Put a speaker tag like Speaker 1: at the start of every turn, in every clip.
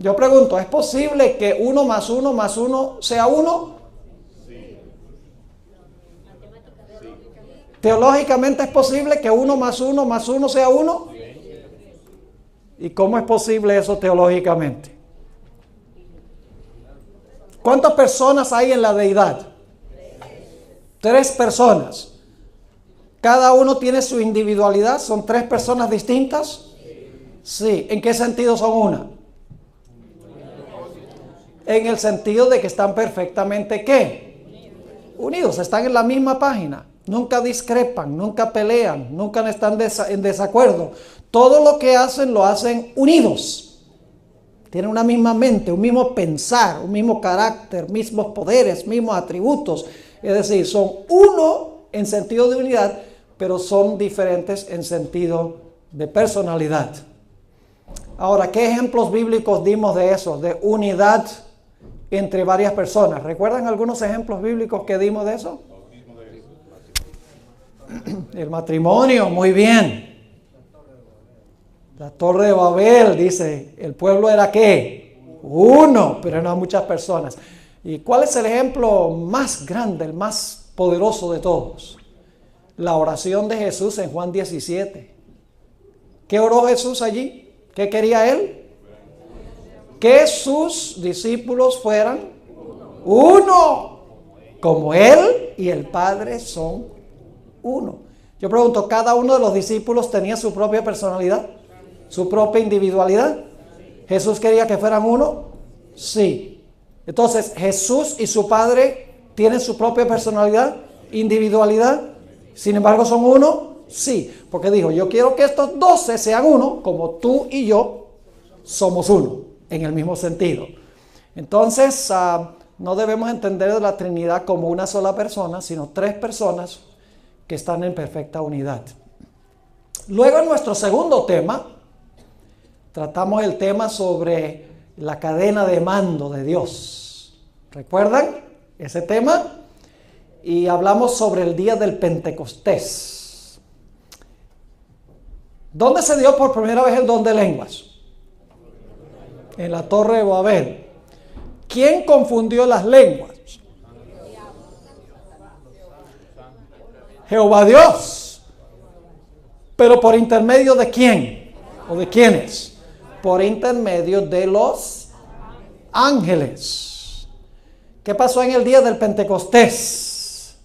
Speaker 1: Yo pregunto, ¿es posible que 1 más 1 más 1 sea 1? ¿Teológicamente es posible que 1 más 1 más 1 sea 1? ¿Y cómo es posible eso teológicamente? ¿Cuántas personas hay en la deidad? 3 personas. ¿Cada uno tiene su individualidad? ¿Son 3 personas distintas? Sí. ¿En qué sentido son una? En el sentido de que están perfectamente, ¿qué? Unidos, están en la misma página. Nunca discrepan, nunca pelean, nunca están en desacuerdo. Todo lo que hacen, lo hacen unidos. Tienen una misma mente, un mismo pensar, un mismo carácter, mismos poderes, mismos atributos. Es decir, son uno en sentido de unidad, pero son diferentes en sentido de personalidad. Ahora, ¿qué ejemplos bíblicos dimos de eso? De unidad entre varias personas. ¿Recuerdan algunos ejemplos bíblicos que dimos de eso? El matrimonio, muy bien. La Torre de Babel, dice, el pueblo era ¿qué? Uno, pero eran muchas personas. ¿Y cuál es el ejemplo más grande, el más poderoso de todos? La oración de Jesús en Juan 17. ¿Qué oró Jesús allí? ¿Qué quería él? Que sus discípulos fueran uno, como él y el Padre son uno. Yo pregunto, ¿cada uno de los discípulos tenía su propia personalidad? ¿Su propia individualidad? ¿Jesús quería que fueran uno? Sí. Entonces, ¿Jesús y su Padre tienen su propia personalidad, individualidad? Sin embargo, ¿son uno? Sí. Porque dijo, yo quiero que estos 12 sean uno, como tú y yo somos uno, en el mismo sentido. Entonces, no debemos entender la Trinidad como una sola persona, sino 3 personas que están en perfecta unidad. Luego, en nuestro segundo tema, tratamos el tema sobre la cadena de mando de Dios. ¿Recuerdan ese tema? Y hablamos sobre el día del Pentecostés. ¿Dónde se dio por primera vez el don de lenguas? En la Torre de Babel. ¿Quién confundió las lenguas? Jehová Dios. ¿Pero por intermedio de quién? ¿O de quiénes? Por intermedio de los ángeles. ¿Qué pasó en el día del Pentecostés?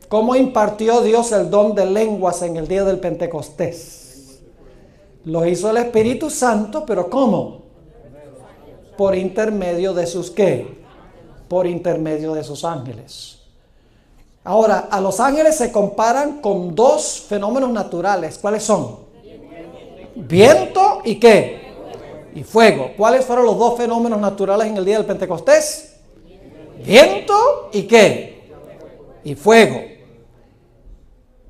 Speaker 1: ¿Cómo impartió Dios el don de lenguas en el día del Pentecostés? Lo hizo el Espíritu Santo, pero ¿cómo? Por intermedio de sus ¿qué? Por intermedio de sus ángeles. Ahora, a los ángeles se comparan con 2 fenómenos naturales. ¿Cuáles son? Viento y ¿qué? Y fuego. ¿Cuáles fueron los 2 fenómenos naturales en el día del Pentecostés? Viento y ¿qué? Y fuego.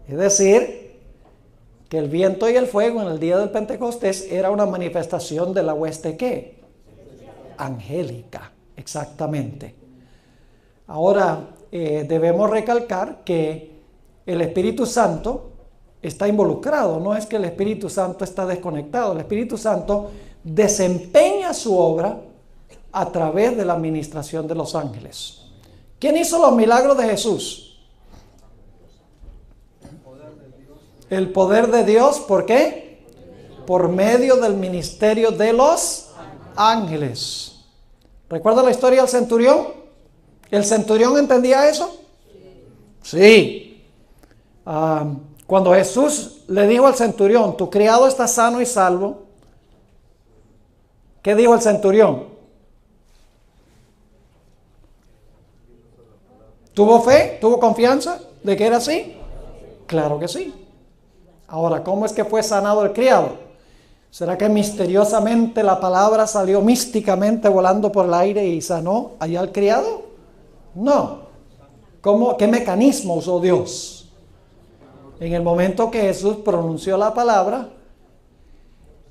Speaker 1: Es decir, que el viento y el fuego en el día del Pentecostés era una manifestación de la hueste ¿qué? Angélica, exactamente. Ahora, debemos recalcar que el Espíritu Santo está involucrado, no es que el Espíritu Santo está desconectado. El Espíritu Santo desempeña su obra a través de la administración de los ángeles. ¿Quién hizo los milagros de Jesús? El poder de Dios, ¿por qué? Por medio del ministerio de los ángeles. ¿Recuerda la historia del centurión? ¿El centurión entendía eso? Sí. Cuando Jesús le dijo al centurión, tu criado está sano y salvo, ¿qué dijo el centurión? ¿Tuvo fe? ¿Tuvo confianza de que era así? Claro que sí. Ahora, ¿cómo es que fue sanado el criado? ¿Será que misteriosamente la palabra salió místicamente volando por el aire y sanó allá al criado? No. ¿Qué mecanismo usó Dios? En el momento que Jesús pronunció la palabra,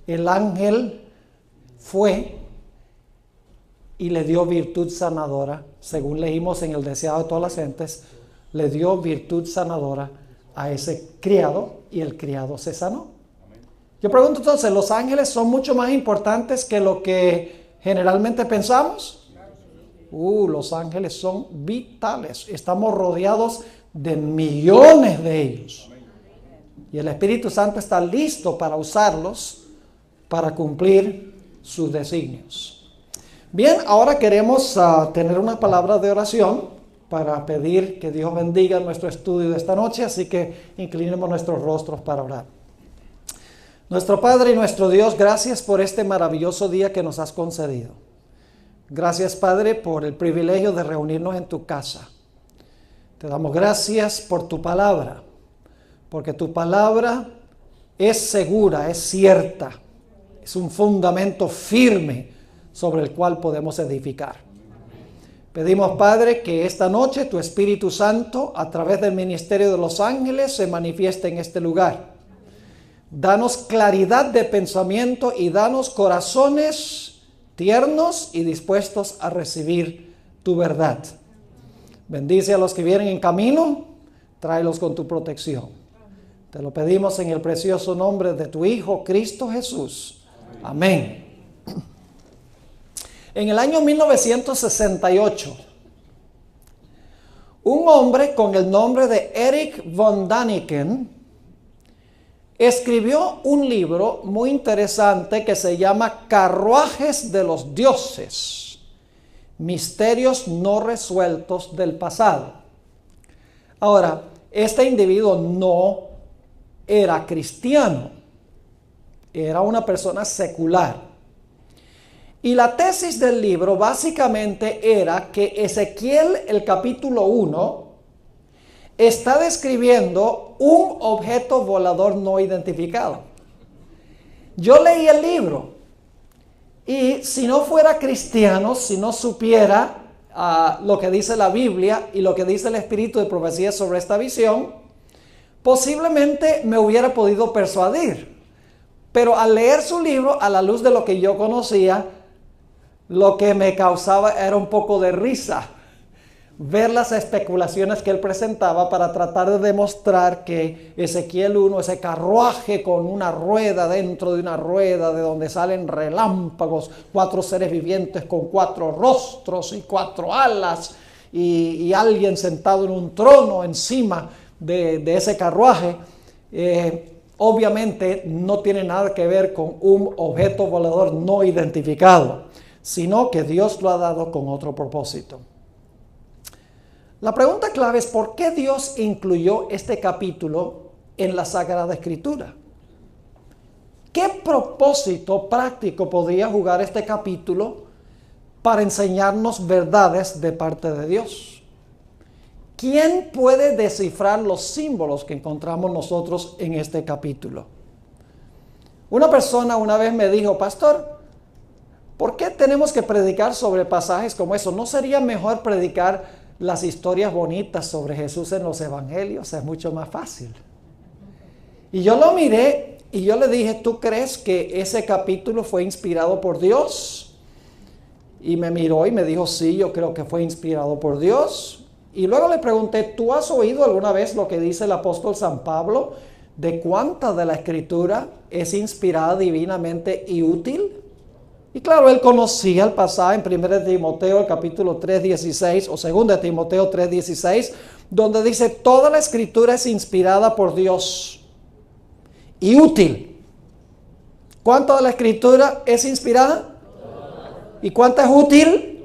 Speaker 1: el ángel fue y le dio virtud sanadora, según leímos en el deseado de todas las gentes, le dio virtud sanadora a ese criado y el criado se sanó. Yo pregunto entonces, ¿los ángeles son mucho más importantes que lo que generalmente pensamos? Los ángeles son vitales. Estamos rodeados de millones de ellos. Y el Espíritu Santo está listo para usarlos para cumplir sus designios. Bien, ahora queremos tener una palabra de oración para pedir que Dios bendiga nuestro estudio de esta noche, así que inclinemos nuestros rostros para orar. Nuestro Padre y nuestro Dios, gracias por este maravilloso día que nos has concedido. Gracias, Padre, por el privilegio de reunirnos en tu casa. Te damos gracias por tu palabra, porque tu palabra es segura, es cierta, es un fundamento firme sobre el cual podemos edificar. Pedimos, Padre, que esta noche tu Espíritu Santo, a través del ministerio de los ángeles, se manifieste en este lugar. Danos claridad de pensamiento y danos corazones tiernos y dispuestos a recibir tu verdad. Bendice a los que vienen en camino, tráelos con tu protección. Te lo pedimos en el precioso nombre de tu Hijo, Cristo Jesús. Amén. En el año 1968, un hombre con el nombre de Erich von Däniken escribió un libro muy interesante que se llama Carruajes de los Dioses, misterios no resueltos del pasado. Ahora, este individuo no era cristiano, era una persona secular. Y la tesis del libro básicamente era que Ezequiel, el capítulo 1, está describiendo un objeto volador no identificado. Yo leí el libro y si no fuera cristiano, si no supiera lo que dice la Biblia y lo que dice el Espíritu de profecía sobre esta visión, posiblemente me hubiera podido persuadir. Pero al leer su libro, a la luz de lo que yo conocía, lo que me causaba era un poco de risa ver las especulaciones que él presentaba para tratar de demostrar que Ezequiel 1, ese carruaje con una rueda dentro de una rueda de donde salen relámpagos, 4 seres vivientes con 4 rostros y 4 alas y alguien sentado en un trono encima de ese carruaje, obviamente no tiene nada que ver con un objeto volador no identificado, sino que Dios lo ha dado con otro propósito. La pregunta clave es ¿por qué Dios incluyó este capítulo en la Sagrada Escritura? ¿Qué propósito práctico podría jugar este capítulo para enseñarnos verdades de parte de Dios? ¿Quién puede descifrar los símbolos que encontramos nosotros en este capítulo? Una persona una vez me dijo, pastor, ¿por qué tenemos que predicar sobre pasajes como eso? ¿No sería mejor predicar las historias bonitas sobre Jesús en los evangelios? Es mucho más fácil. Y yo lo miré y yo le dije, ¿tú crees que ese capítulo fue inspirado por Dios? Y me miró y me dijo, sí, yo creo que fue inspirado por Dios. Y luego le pregunté, ¿tú has oído alguna vez lo que dice el apóstol San Pablo de cuánta de la Escritura es inspirada divinamente y útil? Y claro, él conocía el pasaje en 1 Timoteo, el capítulo 3:16, o 2 Timoteo 3:16, donde dice, toda la Escritura es inspirada por Dios y útil. ¿Cuánta de la Escritura es inspirada? ¿Y cuánta es útil?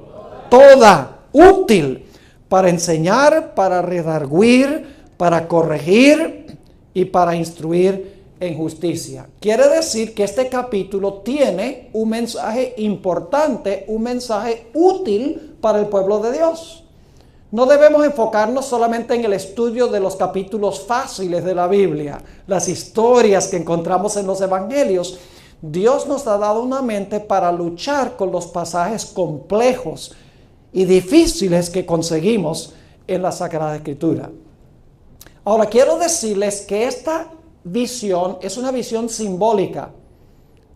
Speaker 1: Toda, útil, para enseñar, para redarguir, para corregir y para instruir en justicia. Quiere decir que este capítulo tiene un mensaje importante, un mensaje útil para el pueblo de Dios. No debemos enfocarnos solamente en el estudio de los capítulos fáciles de la Biblia, las historias que encontramos en los evangelios. Dios nos ha dado una mente para luchar con los pasajes complejos y difíciles que conseguimos en la Sagrada Escritura. Ahora, quiero decirles que esta visión es una visión simbólica,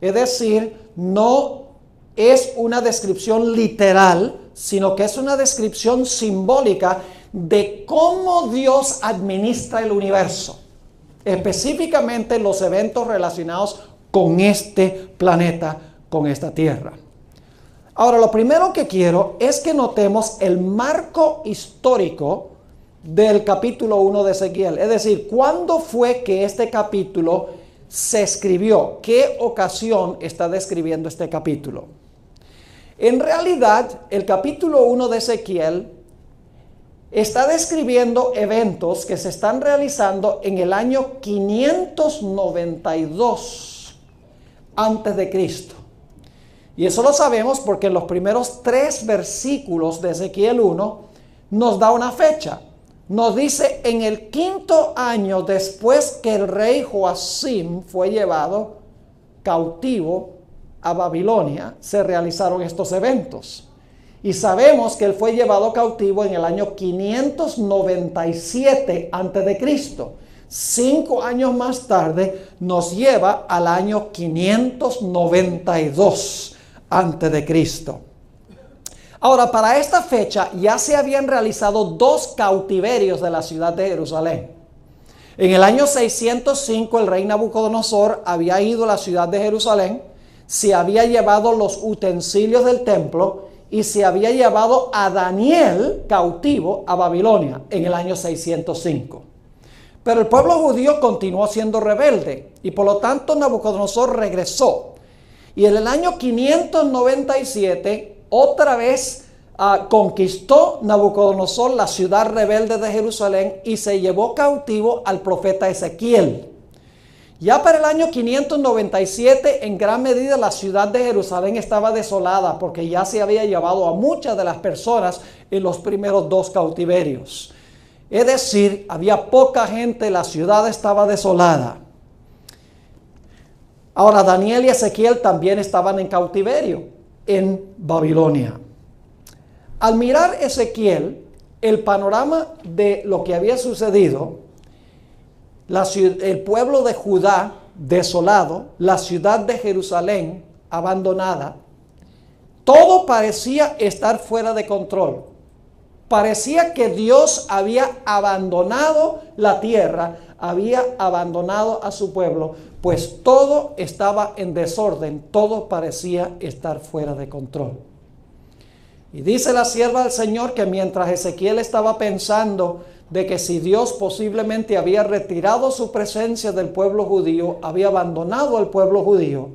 Speaker 1: es decir, no es una descripción literal, sino que es una descripción simbólica de cómo Dios administra el universo, específicamente los eventos relacionados con este planeta, con esta tierra. Ahora, lo primero que quiero es que notemos el marco histórico del capítulo 1 de Ezequiel. Es decir, ¿cuándo fue que este capítulo se escribió? ¿Qué ocasión está describiendo este capítulo? En realidad, el capítulo 1 de Ezequiel está describiendo eventos que se están realizando en el año 592 antes de Cristo. Y eso lo sabemos porque en los primeros 3 versículos de Ezequiel 1 nos da una fecha. Nos dice, en el 5.º año después que el rey Joacim fue llevado cautivo a Babilonia, se realizaron estos eventos. Y sabemos que él fue llevado cautivo en el año 597 a.C. 5 años más tarde nos lleva al año 592 a.C. Ahora, para esta fecha ya se habían realizado 2 cautiverios de la ciudad de Jerusalén. En el año 605 el rey Nabucodonosor había ido a la ciudad de Jerusalén, se había llevado los utensilios del templo y se había llevado a Daniel cautivo a Babilonia en el año 605. Pero el pueblo judío continuó siendo rebelde y por lo tanto Nabucodonosor regresó. Y en el año 597 otra vez conquistó Nabucodonosor la ciudad rebelde de Jerusalén y se llevó cautivo al profeta Ezequiel. Ya para el año 597, en gran medida la ciudad de Jerusalén estaba desolada porque ya se había llevado a muchas de las personas en los primeros 2 cautiverios. Es decir, había poca gente, la ciudad estaba desolada. Ahora, Daniel y Ezequiel también estaban en cautiverio en Babilonia. Al mirar Ezequiel el panorama de lo que había sucedido, el pueblo de Judá desolado, la ciudad de Jerusalén abandonada, todo parecía estar fuera de control. Parecía que Dios había abandonado la tierra, había abandonado a su pueblo, pues todo estaba en desorden, todo parecía estar fuera de control. Y dice la sierva del Señor que mientras Ezequiel estaba pensando de que si Dios posiblemente había retirado su presencia del pueblo judío, había abandonado al pueblo judío,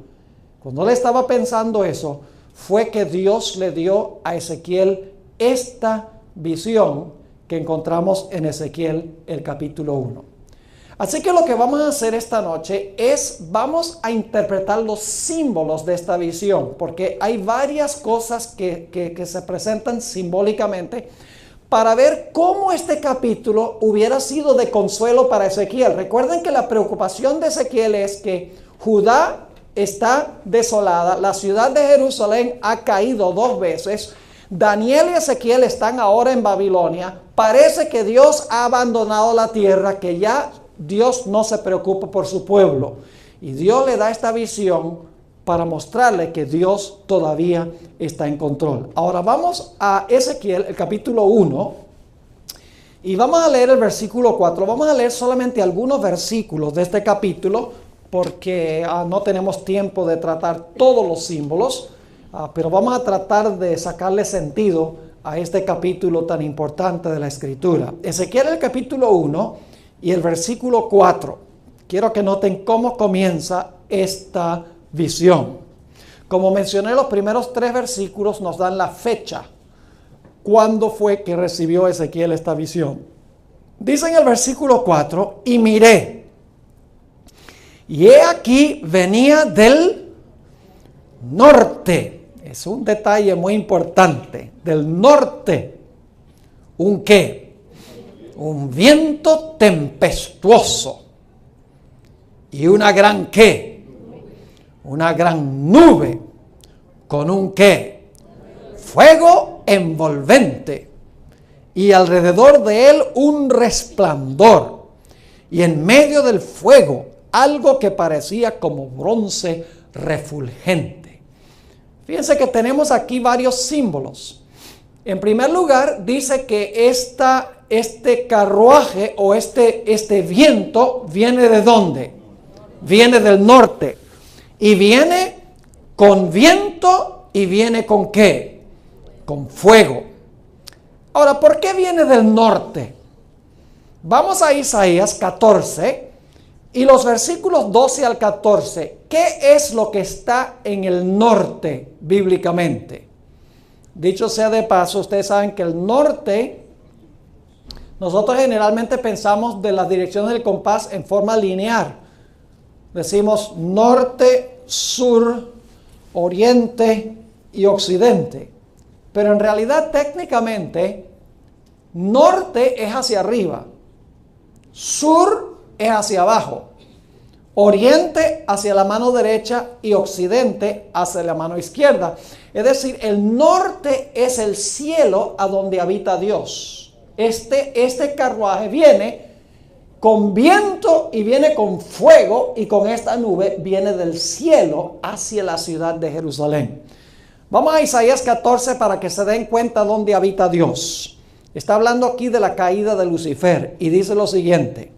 Speaker 1: cuando él estaba pensando eso, fue que Dios le dio a Ezequiel esta visión que encontramos en Ezequiel el capítulo 1. Así que lo que vamos a hacer esta noche es, vamos a interpretar los símbolos de esta visión, porque hay varias cosas que se presentan simbólicamente para ver cómo este capítulo hubiera sido de consuelo para Ezequiel. Recuerden que la preocupación de Ezequiel es que Judá está desolada, la ciudad de Jerusalén ha caído 2 veces, Daniel y Ezequiel están ahora en Babilonia, parece que Dios ha abandonado la tierra, que ya Dios no se preocupa por su pueblo. Y Dios le da esta visión para mostrarle que Dios todavía está en control. Ahora vamos a Ezequiel, el capítulo 1, y vamos a leer el versículo 4. Vamos a leer solamente algunos versículos de este capítulo, porque no tenemos tiempo de tratar todos los símbolos, pero vamos a tratar de sacarle sentido a este capítulo tan importante de la Escritura. Ezequiel, el capítulo 1 y el versículo 4. Quiero que noten cómo comienza esta visión. Como mencioné, los primeros 3 versículos nos dan la fecha. ¿Cuándo fue que recibió Ezequiel esta visión? Dice en el versículo 4, y miré, y he aquí venía del norte. Es un detalle muy importante. Del norte. ¿Un qué? Un viento tempestuoso. Y una gran ¿qué? Una gran nube. ¿Con un qué? Fuego envolvente. Y alrededor de él un resplandor. Y en medio del fuego algo que parecía como bronce refulgente. Fíjense que tenemos aquí varios símbolos. En primer lugar, dice que este carruaje o este viento viene ¿de dónde? Viene del norte. Y viene con viento y viene ¿con qué? Con fuego. Ahora, ¿por qué viene del norte? Vamos a Isaías 14 y los versículos 12 al 14. ¿Qué es lo que está en el norte bíblicamente? Dicho sea de paso, ustedes saben que el norte, nosotros generalmente pensamos de las direcciones del compás en forma lineal. Decimos norte, sur, oriente y occidente. Pero en realidad técnicamente, norte es hacia arriba, sur es hacia abajo, oriente hacia la mano derecha y occidente hacia la mano izquierda. Es decir, el norte es el cielo a donde habita Dios. Este carruaje viene con viento y viene con fuego, y con esta nube viene del cielo hacia la ciudad de Jerusalén. Vamos a Isaías 14 para que se den cuenta dónde habita Dios. Está hablando aquí de la caída de Lucifer y dice lo siguiente: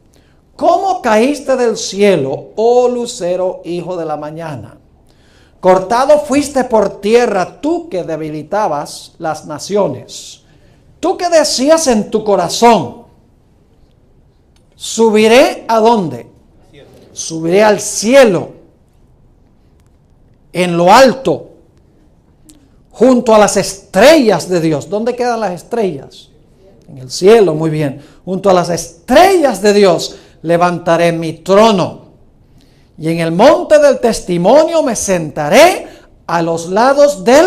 Speaker 1: ¿cómo caíste del cielo, oh lucero, hijo de la mañana? Cortado fuiste por tierra, tú que debilitabas las naciones. Tú que decías en tu corazón: subiré ¿a dónde? Subiré al cielo, en lo alto, junto a las estrellas de Dios. ¿Dónde quedan las estrellas? En el cielo, muy bien. Junto a las estrellas de Dios levantaré mi trono, y en el monte del testimonio me sentaré a los lados del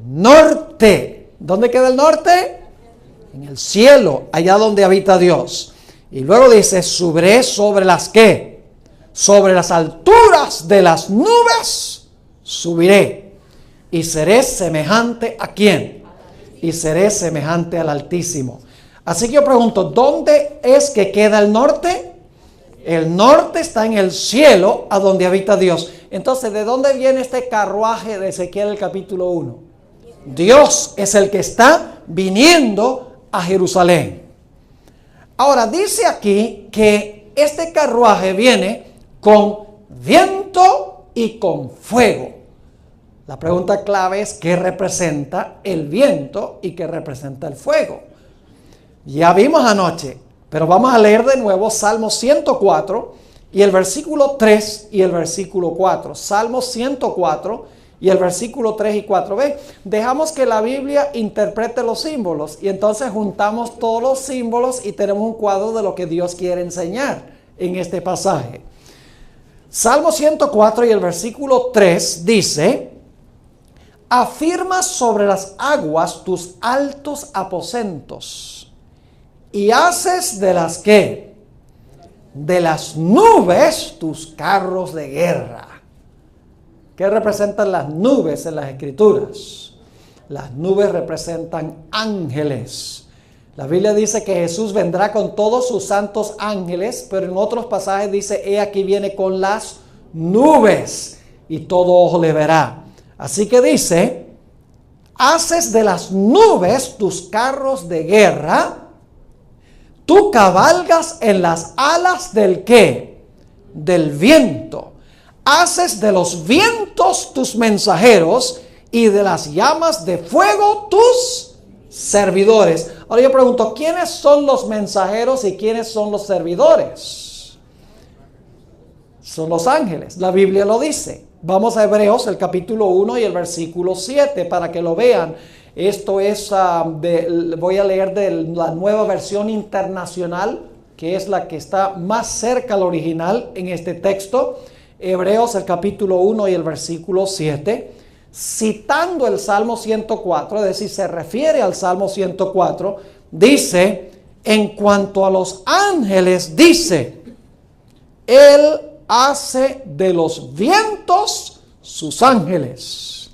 Speaker 1: norte. ¿Dónde queda el norte? En el cielo, allá donde habita Dios. Y luego dice: subiré sobre las ¿qué? Sobre las alturas de las nubes subiré, y seré semejante ¿a quién? Y seré semejante al Altísimo. Así que yo pregunto, ¿dónde es que queda el norte? El norte está en el cielo, a donde habita Dios. Entonces, ¿de dónde viene este carruaje de Ezequiel el capítulo 1? Dios es el que está viniendo a Jerusalén. Ahora, dice aquí que este carruaje viene con viento y con fuego. La pregunta clave es: ¿qué representa el viento y qué representa el fuego? Ya vimos anoche, pero vamos a leer de nuevo Salmo 104 y el versículo 3 y el versículo 4. Salmo 104 y el versículo 3 y 4. ¿Ven? Dejamos que la Biblia interprete los símbolos y entonces juntamos todos los símbolos y tenemos un cuadro de lo que Dios quiere enseñar en este pasaje. Salmo 104 y el versículo 3 dice: afirma sobre las aguas tus altos aposentos, y haces de las ¿qué? De las nubes tus carros de guerra. ¿Qué representan las nubes en las Escrituras? Las nubes representan ángeles. La Biblia dice que Jesús vendrá con todos sus santos ángeles, pero en otros pasajes dice: he aquí viene con las nubes y todo ojo le verá. Así que dice: haces de las nubes tus carros de guerra, tú cabalgas en las alas del ¿qué? Del viento. Haces de los vientos tus mensajeros y de las llamas de fuego tus servidores. Ahora yo pregunto, ¿quiénes son los mensajeros y quiénes son los servidores? Son los ángeles, la Biblia lo dice. Vamos a Hebreos, el capítulo 1 y el versículo 7 para que lo vean. Esto es, voy a leer de la nueva versión internacional, que es la que está más cerca al original en este texto. Hebreos, el capítulo 1 y el versículo 7, citando el Salmo 104, es decir, se refiere al Salmo 104, dice: en cuanto a los ángeles, dice, Él hace de los vientos sus ángeles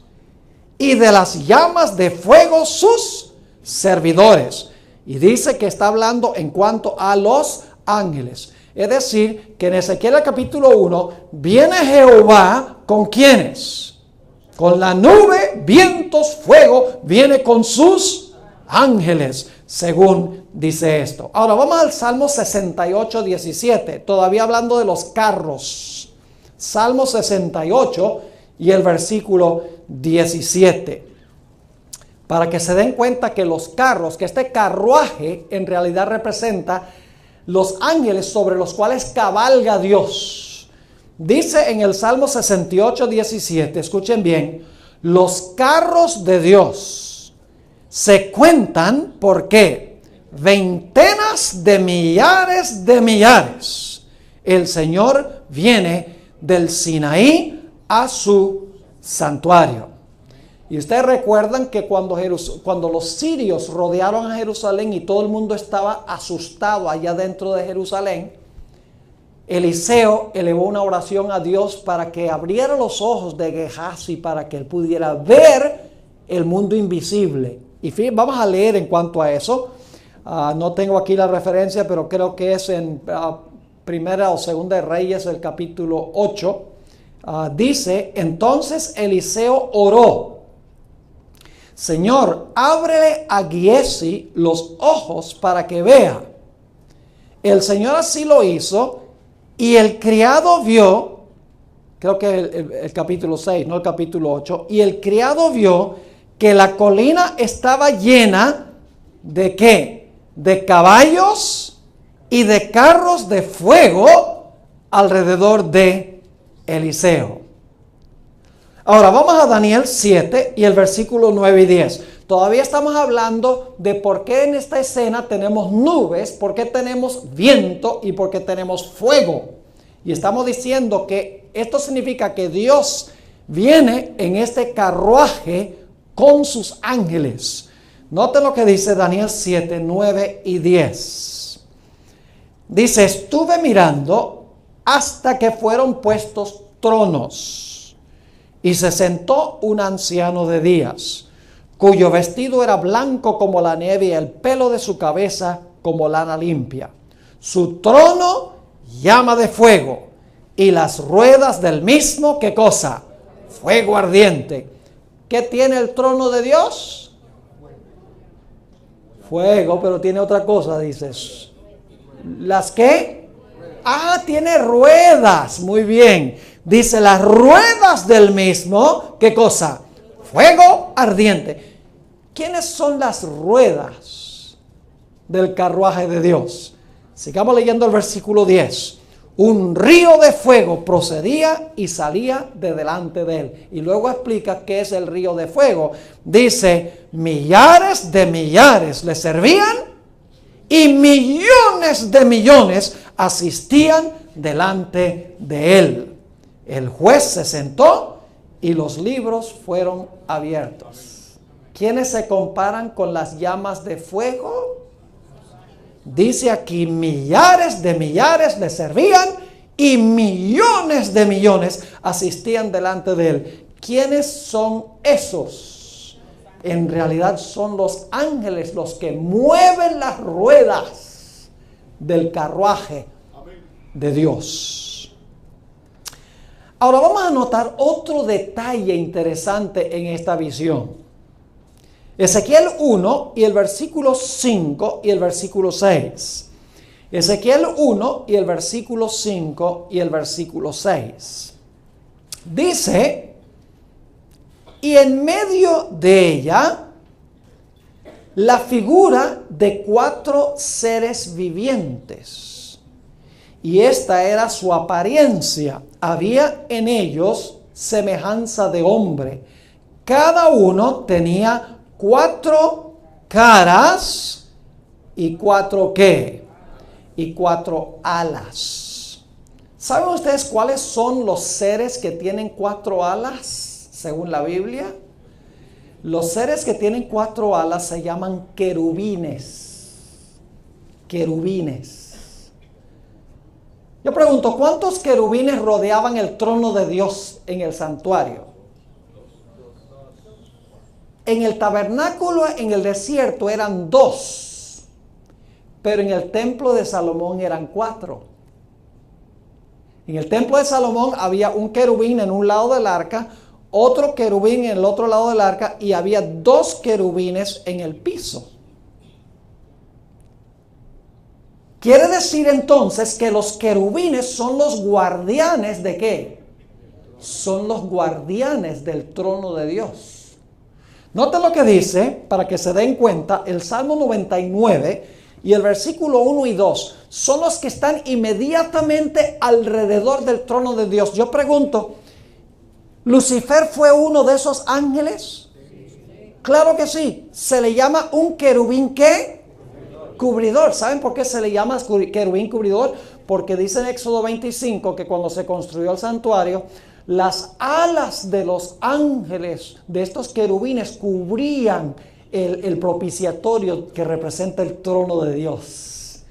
Speaker 1: y de las llamas de fuego sus servidores. Y dice que está hablando en cuanto a los ángeles. Es decir, que en Ezequiel capítulo 1 viene Jehová ¿con quiénes? Con la nube, vientos, fuego, viene con sus ángeles, según dice esto. Ahora vamos al Salmo 68, 17, todavía hablando de los carros. Salmo 68 y el versículo 17. Para que se den cuenta que los carros, que este carruaje en realidad representa los ángeles sobre los cuales cabalga Dios. Dice en el Salmo 68, 17, escuchen bien, los carros de Dios se cuentan, ¿por qué? Veintenas de millares. El Señor viene del Sinaí a su santuario. Y ustedes recuerdan que cuando los sirios rodearon a Jerusalén y todo el mundo estaba asustado allá dentro de Jerusalén, Eliseo elevó una oración a Dios para que abriera los ojos de Gehazi para que él pudiera ver el mundo invisible. Y vamos a leer en cuanto a eso. No tengo aquí la referencia, pero creo que es en Primera o Segunda de Reyes, el capítulo 8. Dice, entonces Eliseo oró: Señor, ábrele a Giesi los ojos para que vea. El Señor así lo hizo, y el criado vio, creo que el capítulo 6, no el capítulo 8, y el criado vio que la colina estaba llena de ¿qué? De caballos y de carros de fuego alrededor de Eliseo. Ahora vamos a Daniel 7 y el versículo 9 y 10. Todavía estamos hablando de por qué en esta escena tenemos nubes, por qué tenemos viento y por qué tenemos fuego. Y estamos diciendo que esto significa que Dios viene en este carruaje con sus ángeles. Noten lo que dice Daniel 7, 9 y 10. Dice, estuve mirando hasta que fueron puestos tronos. Y se sentó un anciano de días, cuyo vestido era blanco como la nieve y el pelo de su cabeza como lana limpia. Su trono llama de fuego y las ruedas del mismo, ¿qué cosa? Fuego ardiente. ¿Qué tiene el trono de Dios? Fuego, pero tiene otra cosa, dices. ¿Las qué? Tiene ruedas. Muy bien. Dice, las ruedas del mismo, ¿qué cosa? Fuego ardiente. ¿Quiénes son las ruedas del carruaje de Dios? Sigamos leyendo el versículo 10. Un río de fuego procedía y salía de delante de él. Y luego explica qué es el río de fuego. Dice, millares de millares le servían y millones de millones asistían delante de él. El juez se sentó y los libros fueron abiertos. ¿Quiénes se comparan con las llamas de fuego? Dice aquí, millares de millares le servían y millones de millones asistían delante de él. ¿Quiénes son esos? En realidad son los ángeles los que mueven las ruedas del carruaje de Dios. Ahora vamos a notar otro detalle interesante en esta visión. Ezequiel 1 y el versículo 5 y el versículo 6. Ezequiel 1 y el versículo 5 y el versículo 6. Dice, y en medio de ella, la figura de 4 seres vivientes. Y esta era su apariencia. Había en ellos semejanza de hombre. Cada uno tenía 4 caras y 4 ¿qué? Y 4 alas. ¿Saben ustedes cuáles son los seres que tienen 4 alas según la Biblia? Los seres que tienen 4 alas se llaman querubines. Querubines. Yo pregunto, ¿cuántos querubines rodeaban el trono de Dios en el santuario? En el tabernáculo, en el desierto, eran 2. Pero en el templo de Salomón eran 4. En el templo de Salomón había un querubín en un lado del arca, otro querubín en el otro lado del arca y había 2 querubines en el piso. Quiere decir entonces que los querubines son los guardianes ¿de qué? son los guardianes del trono de Dios. Noten lo que dice, para que se den cuenta, el Salmo 99 y el versículo 1 y 2. Son los que están inmediatamente alrededor del trono de Dios. Yo pregunto, ¿Lucifer fue uno de esos ángeles? Claro que sí. Se le llama un querubín, ¿qué? Cubridor. ¿Saben por qué se le llama querubín cubridor? Porque dice en Éxodo 25 que cuando se construyó el santuario, las alas de los ángeles, de estos querubines, cubrían el propiciatorio que representa el trono de Dios.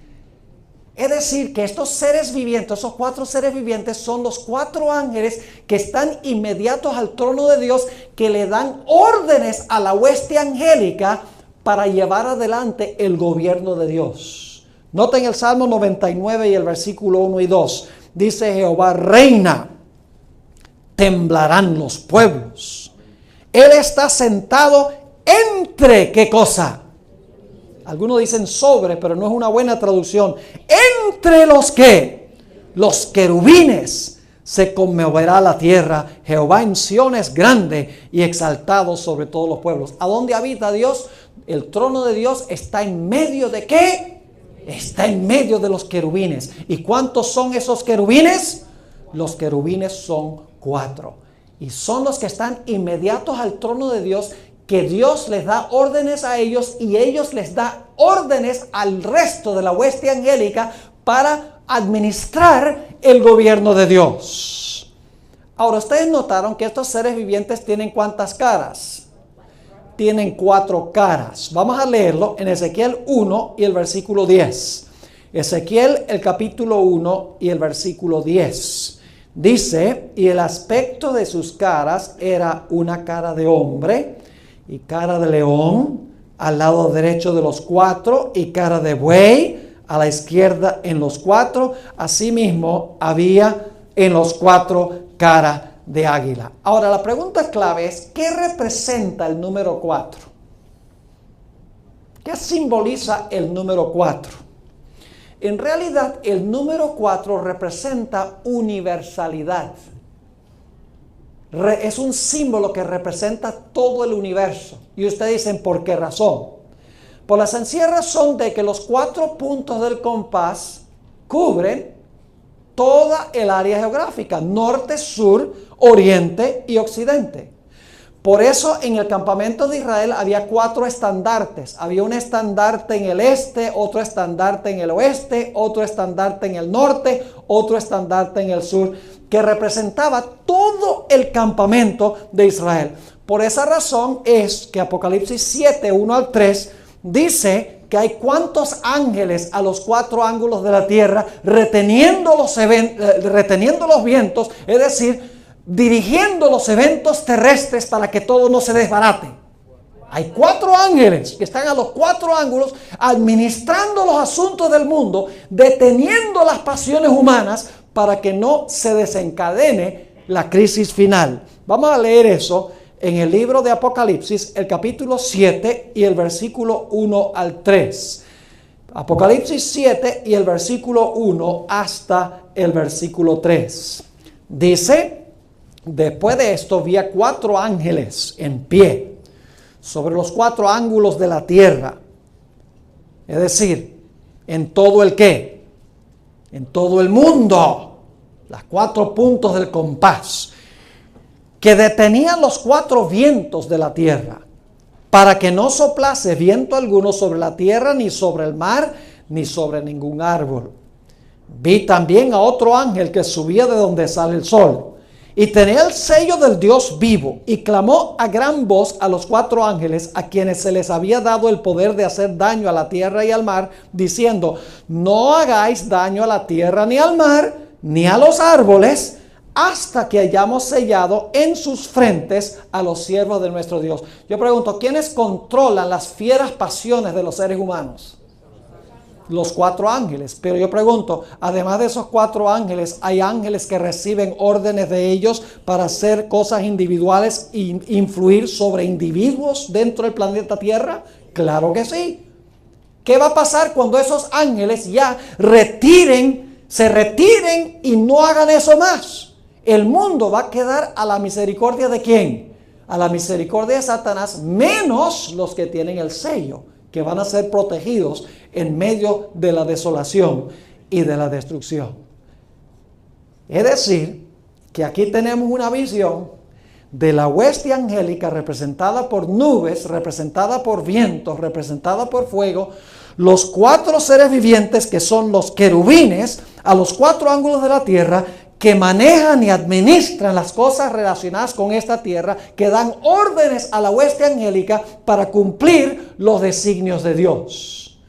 Speaker 1: Es decir, que estos seres vivientes, esos 4 seres vivientes, son los 4 ángeles que están inmediatos al trono de Dios, que le dan órdenes a la hueste angélica para llevar adelante el gobierno de Dios. Noten el Salmo 99 y el versículo 1 y 2. Dice: Jehová reina, temblarán los pueblos. Él está sentado entre, ¿qué cosa? Algunos dicen sobre, pero no es una buena traducción. Entre los que, los querubines, se conmoverá la tierra. Jehová en Sión es grande y exaltado sobre todos los pueblos. ¿A dónde habita Dios? El trono de Dios está en medio de ¿qué? Está en medio de los querubines. ¿Y cuántos son esos querubines? Los querubines son 4. Y son los que están inmediatos al trono de Dios, que Dios les da órdenes a ellos y ellos les da órdenes al resto de la hueste angélica para administrar el gobierno de Dios. Ahora, ustedes notaron que estos seres vivientes tienen ¿cuántas caras? Tienen 4 caras. Vamos a leerlo en Ezequiel 1 y el versículo 10. Ezequiel, el capítulo 1 y el versículo 10. Dice: y el aspecto de sus caras era una cara de hombre y cara de león al lado derecho de los 4 y cara de buey a la izquierda en los 4. Asimismo había en los 4 cara de águila. Ahora la pregunta clave es: ¿qué representa el número 4? ¿Qué simboliza el número 4? En realidad el número 4 representa universalidad. Es un símbolo que representa todo el universo. Y ustedes dicen, ¿por qué razón? Por la sencilla razón de que los 4 puntos del compás cubren toda el área geográfica: norte, sur, oriente y occidente. Por eso en el campamento de Israel había 4 estandartes. Había un estandarte en el este, otro estandarte en el oeste, otro estandarte en el norte, otro estandarte en el sur, que representaba todo el campamento de Israel. Por esa razón es que Apocalipsis 7, 1 al 3, dice que hay ¿cuántos ángeles a los 4 ángulos de la tierra reteniendo los vientos? Es decir, dirigiendo los eventos terrestres para que todo no se desbarate. Hay 4 ángeles que están a los 4 ángulos administrando los asuntos del mundo, deteniendo las pasiones humanas para que no se desencadene la crisis final. Vamos a leer eso en el libro de Apocalipsis, el capítulo 7 y el versículo 1 al 3. Apocalipsis 7 y el versículo 1 hasta el versículo 3. Dice: después de esto vi a 4 ángeles en pie sobre los 4 ángulos de la tierra. Es decir, en todo el ¿qué? En todo el mundo. Los 4 puntos del compás. Que detenían los 4 vientos de la tierra, para que no soplase viento alguno sobre la tierra, ni sobre el mar, ni sobre ningún árbol. Vi también a otro ángel que subía de donde sale el sol, y tenía el sello del Dios vivo, y clamó a gran voz a los 4 ángeles, a quienes se les había dado el poder de hacer daño a la tierra y al mar, diciendo: no hagáis daño a la tierra, ni al mar, ni a los árboles, hasta que hayamos sellado en sus frentes a los siervos de nuestro Dios. Yo pregunto, ¿quiénes controlan las fieras pasiones de los seres humanos? Los 4 ángeles. Pero yo pregunto, además de esos 4 ángeles, ¿hay ángeles que reciben órdenes de ellos para hacer cosas individuales e influir sobre individuos dentro del planeta Tierra? Claro que sí. ¿Qué va a pasar cuando esos ángeles ya se retiren y no hagan eso más? El mundo va a quedar a la misericordia ¿de quién? A la misericordia de Satanás, menos los que tienen el sello, que van a ser protegidos en medio de la desolación y de la destrucción. Es decir, que aquí tenemos una visión de la hueste angélica representada por nubes, representada por vientos, representada por fuego, los 4 seres vivientes que son los querubines a los 4 ángulos de la tierra, que manejan y administran las cosas relacionadas con esta tierra, que dan órdenes a la hueste angélica para cumplir los designios de Dios.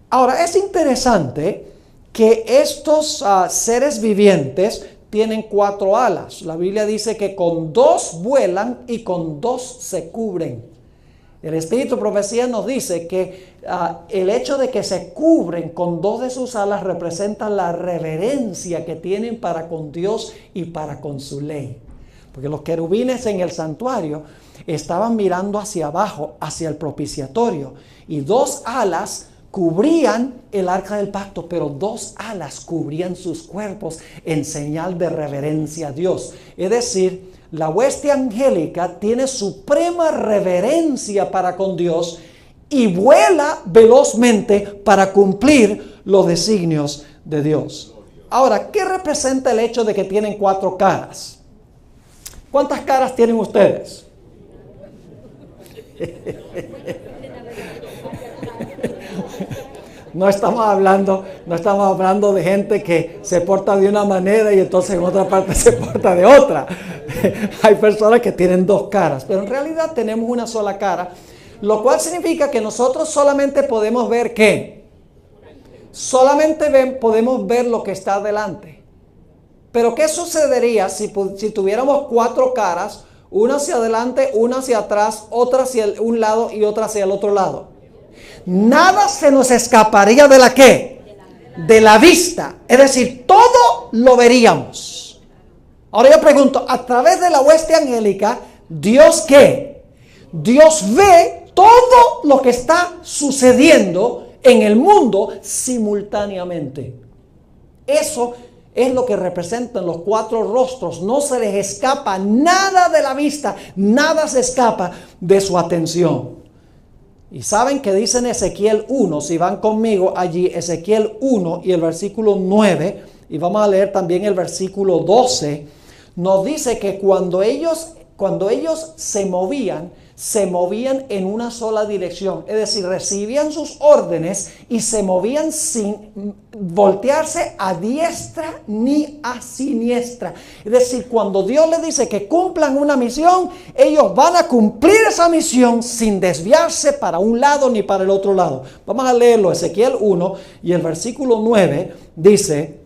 Speaker 1: Ahora, es interesante que estos seres vivientes tienen 4 alas. La Biblia dice que con 2 vuelan y con 2 se cubren. El Espíritu de Profecía nos dice que el hecho de que se cubren con 2 de sus alas representa la reverencia que tienen para con Dios y para con su ley. Porque los querubines en el santuario estaban mirando hacia abajo, hacia el propiciatorio, y 2 alas cubrían el arca del pacto, pero 2 alas cubrían sus cuerpos en señal de reverencia a Dios. Es decir, la hueste angélica tiene suprema reverencia para con Dios y vuela velozmente para cumplir los designios de Dios. Ahora, ¿qué representa el hecho de que tienen 4 caras? ¿Cuántas caras tienen ustedes? No estamos hablando de gente que se porta de una manera y entonces en otra parte se porta de otra. Hay personas que tienen 2 caras, pero en realidad tenemos una sola cara, lo cual significa que nosotros solamente podemos ver ¿qué? Podemos ver lo que está delante. Pero ¿qué sucedería si tuviéramos 4 caras, una hacia adelante, una hacia atrás, otra hacia un lado y otra hacia el otro lado? Nada se nos escaparía de la ¿qué? De la vista. Es decir, todo lo veríamos. Ahora yo pregunto, a través de la hueste angélica, ¿Dios qué? Dios ve todo lo que está sucediendo en el mundo simultáneamente. Eso es lo que representan los 4 rostros. No se les escapa nada de la vista, nada se escapa de su atención. Y saben que dice en Ezequiel 1, si van conmigo allí, Ezequiel 1 y el versículo 9, y vamos a leer también el versículo 12, nos dice que cuando ellos se movían en una sola dirección, es decir, recibían sus órdenes y se movían sin voltearse a diestra ni a siniestra. Es decir, cuando Dios les dice que cumplan una misión, ellos van a cumplir esa misión sin desviarse para un lado ni para el otro lado. Vamos a leerlo, Ezequiel 1 y el versículo 9 dice,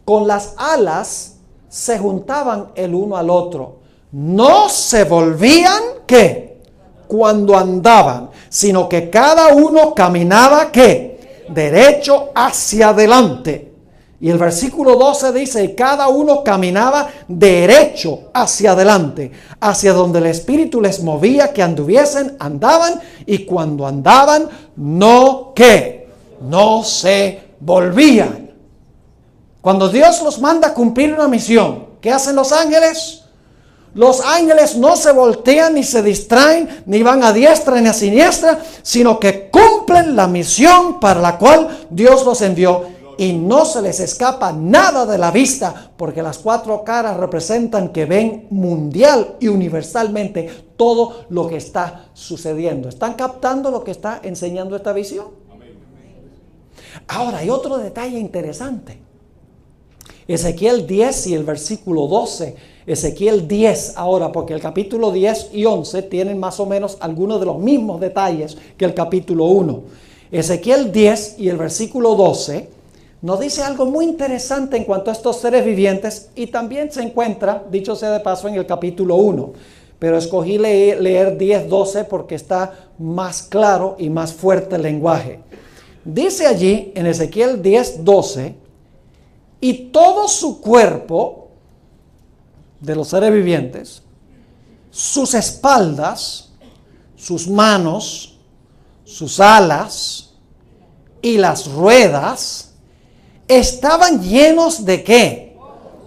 Speaker 1: con las alas se juntaban el uno al otro, no se volvían, ¿qué? Cuando andaban, sino que cada uno caminaba, ¿qué? Derecho hacia adelante. Y el versículo 12 dice, cada uno caminaba derecho hacia adelante, hacia donde el Espíritu les movía que anduviesen, andaban, y cuando andaban, no, ¿qué? No se volvían. Cuando Dios los manda a cumplir una misión, ¿qué hacen los ángeles? Los ángeles no se voltean ni se distraen, ni van a diestra ni a siniestra, sino que cumplen la misión para la cual Dios los envió. Y no se les escapa nada de la vista, porque las 4 caras representan que ven mundial y universalmente todo lo que está sucediendo. ¿Están captando lo que está enseñando esta visión? Ahora hay otro detalle interesante. Ezequiel 10 y el versículo 12. Ezequiel 10 ahora, porque el capítulo 10 y 11 tienen más o menos algunos de los mismos detalles que el capítulo 1. Ezequiel 10 y el versículo 12 nos dice algo muy interesante en cuanto a estos seres vivientes, y también se encuentra, dicho sea de paso, en el capítulo 1. Pero escogí leer 10, 12 porque está más claro y más fuerte el lenguaje. Dice allí en Ezequiel 10, 12, y todo su cuerpo de los seres vivientes, sus espaldas, sus manos, sus alas y las ruedas estaban llenos de ¿qué?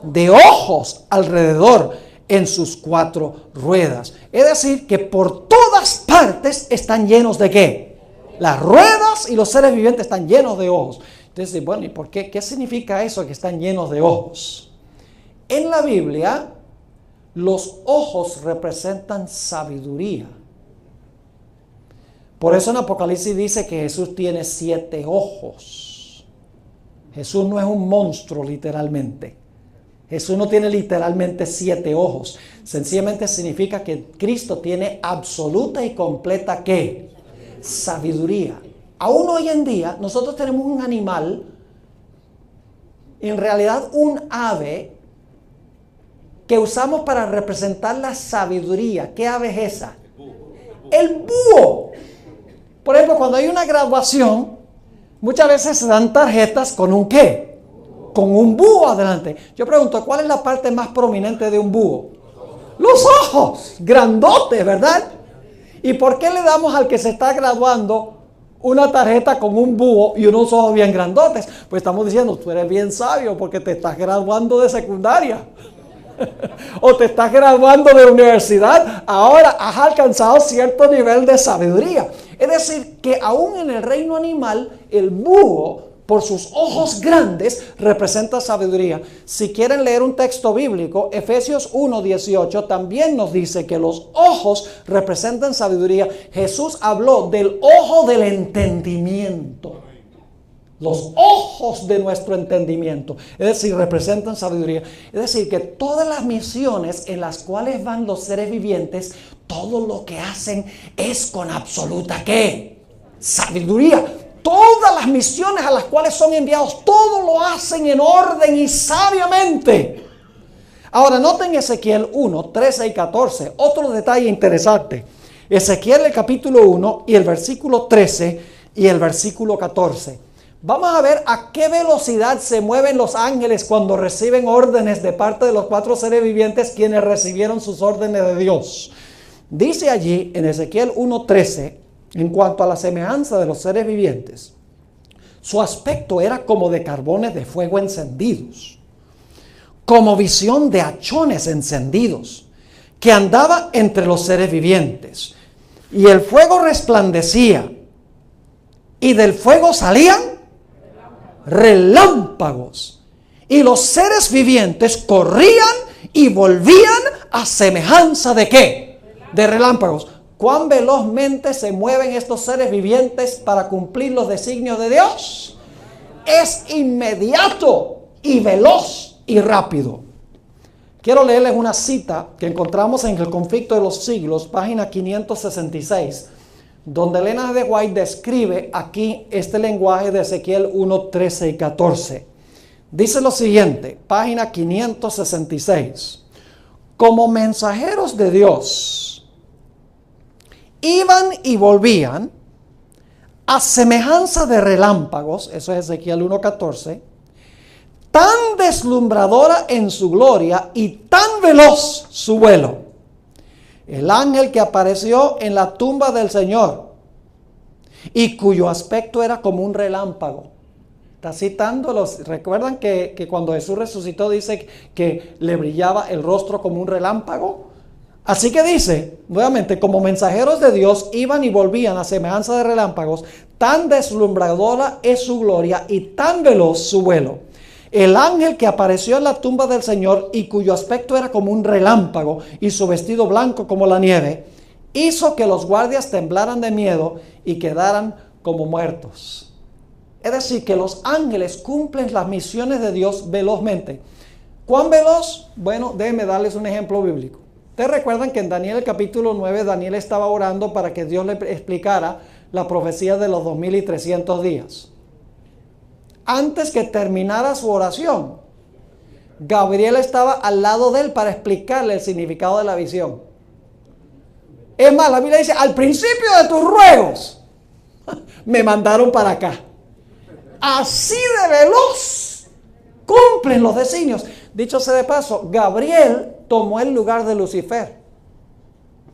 Speaker 1: de ojos alrededor en sus 4 ruedas. Es decir, que por todas partes están llenos de ¿qué? Las ruedas y los seres vivientes están llenos de ojos. Entonces, bueno, ¿y por qué? ¿Qué significa eso que están llenos de ojos? En la Biblia, los ojos representan sabiduría. Por eso en Apocalipsis dice que Jesús tiene 7 ojos. Jesús no es un monstruo literalmente. Jesús no tiene literalmente 7 ojos. Sencillamente significa que Cristo tiene absoluta y completa ¿qué? Sabiduría. Aún hoy en día nosotros tenemos un animal, en realidad un ave, que usamos para representar la sabiduría. ¿Qué ave es esa? El búho. Por ejemplo, cuando hay una graduación, muchas veces se dan tarjetas con un ¿qué? Con un búho adelante. Yo pregunto, ¿cuál es la parte más prominente de un búho? Los ojos, grandotes, ¿verdad? ¿Y por qué le damos al que se está graduando una tarjeta con un búho y unos ojos bien grandotes? Pues estamos diciendo, tú eres bien sabio porque te estás graduando de secundaria. O te estás graduando de universidad, ahora has alcanzado cierto nivel de sabiduría. Es decir, que aún en el reino animal, el búho, por sus ojos grandes, representa sabiduría. Si quieren leer un texto bíblico, Efesios 1:18 también nos dice que los ojos representan sabiduría. Jesús habló del ojo del entendimiento. Los ojos de nuestro entendimiento, es decir, representan sabiduría. Es decir, que todas las misiones en las cuales van los seres vivientes, todo lo que hacen es con absoluta ¿qué? Sabiduría. Todas las misiones a las cuales son enviados, todo lo hacen en orden y sabiamente. Ahora, noten Ezequiel 1, 13 y 14, otro detalle interesante. Ezequiel el capítulo 1 y el versículo 13 y el versículo 14. Vamos a ver a qué velocidad se mueven los ángeles cuando reciben órdenes de parte de los 4 seres vivientes quienes recibieron sus órdenes de Dios. Dice allí en Ezequiel 1:13, en cuanto a la semejanza de los seres vivientes, su aspecto era como de carbones de fuego encendidos, como visión de hachones encendidos, que andaba entre los seres vivientes. Y el fuego resplandecía, y del fuego salían relámpagos, y los seres vivientes corrían y volvían a semejanza de ¿qué? De relámpagos. ¿Cuán velozmente se mueven estos seres vivientes para cumplir los designios de Dios? Es inmediato y veloz y rápido. Quiero leerles una cita que encontramos en El Conflicto de los Siglos, página 566, donde Elena de White describe aquí este lenguaje de Ezequiel 1, 13 y 14. Dice lo siguiente, página 566. Como mensajeros de Dios, iban y volvían a semejanza de relámpagos, eso es Ezequiel 1:14, tan deslumbradora en su gloria y tan veloz su vuelo. El ángel que apareció en la tumba del Señor y cuyo aspecto era como un relámpago. Está citando recuerdan que cuando Jesús resucitó dice que le brillaba el rostro como un relámpago. Así que dice, nuevamente, como mensajeros de Dios iban y volvían a semejanza de relámpagos, tan deslumbradora es su gloria y tan veloz su vuelo. El ángel que apareció en la tumba del Señor y cuyo aspecto era como un relámpago y su vestido blanco como la nieve, hizo que los guardias temblaran de miedo y quedaran como muertos. Es decir, que los ángeles cumplen las misiones de Dios velozmente. ¿Cuán veloz? Bueno, déjenme darles un ejemplo bíblico. Ustedes recuerdan que en Daniel capítulo 9, Daniel estaba orando para que Dios le explicara la profecía de los 2300 días. Antes que terminara su oración, Gabriel estaba al lado de él para explicarle el significado de la visión. Es más, la Biblia dice, al principio de tus ruegos, me mandaron para acá. Así de veloz cumplen los designios. Dicho sea de paso, Gabriel tomó el lugar de Lucifer.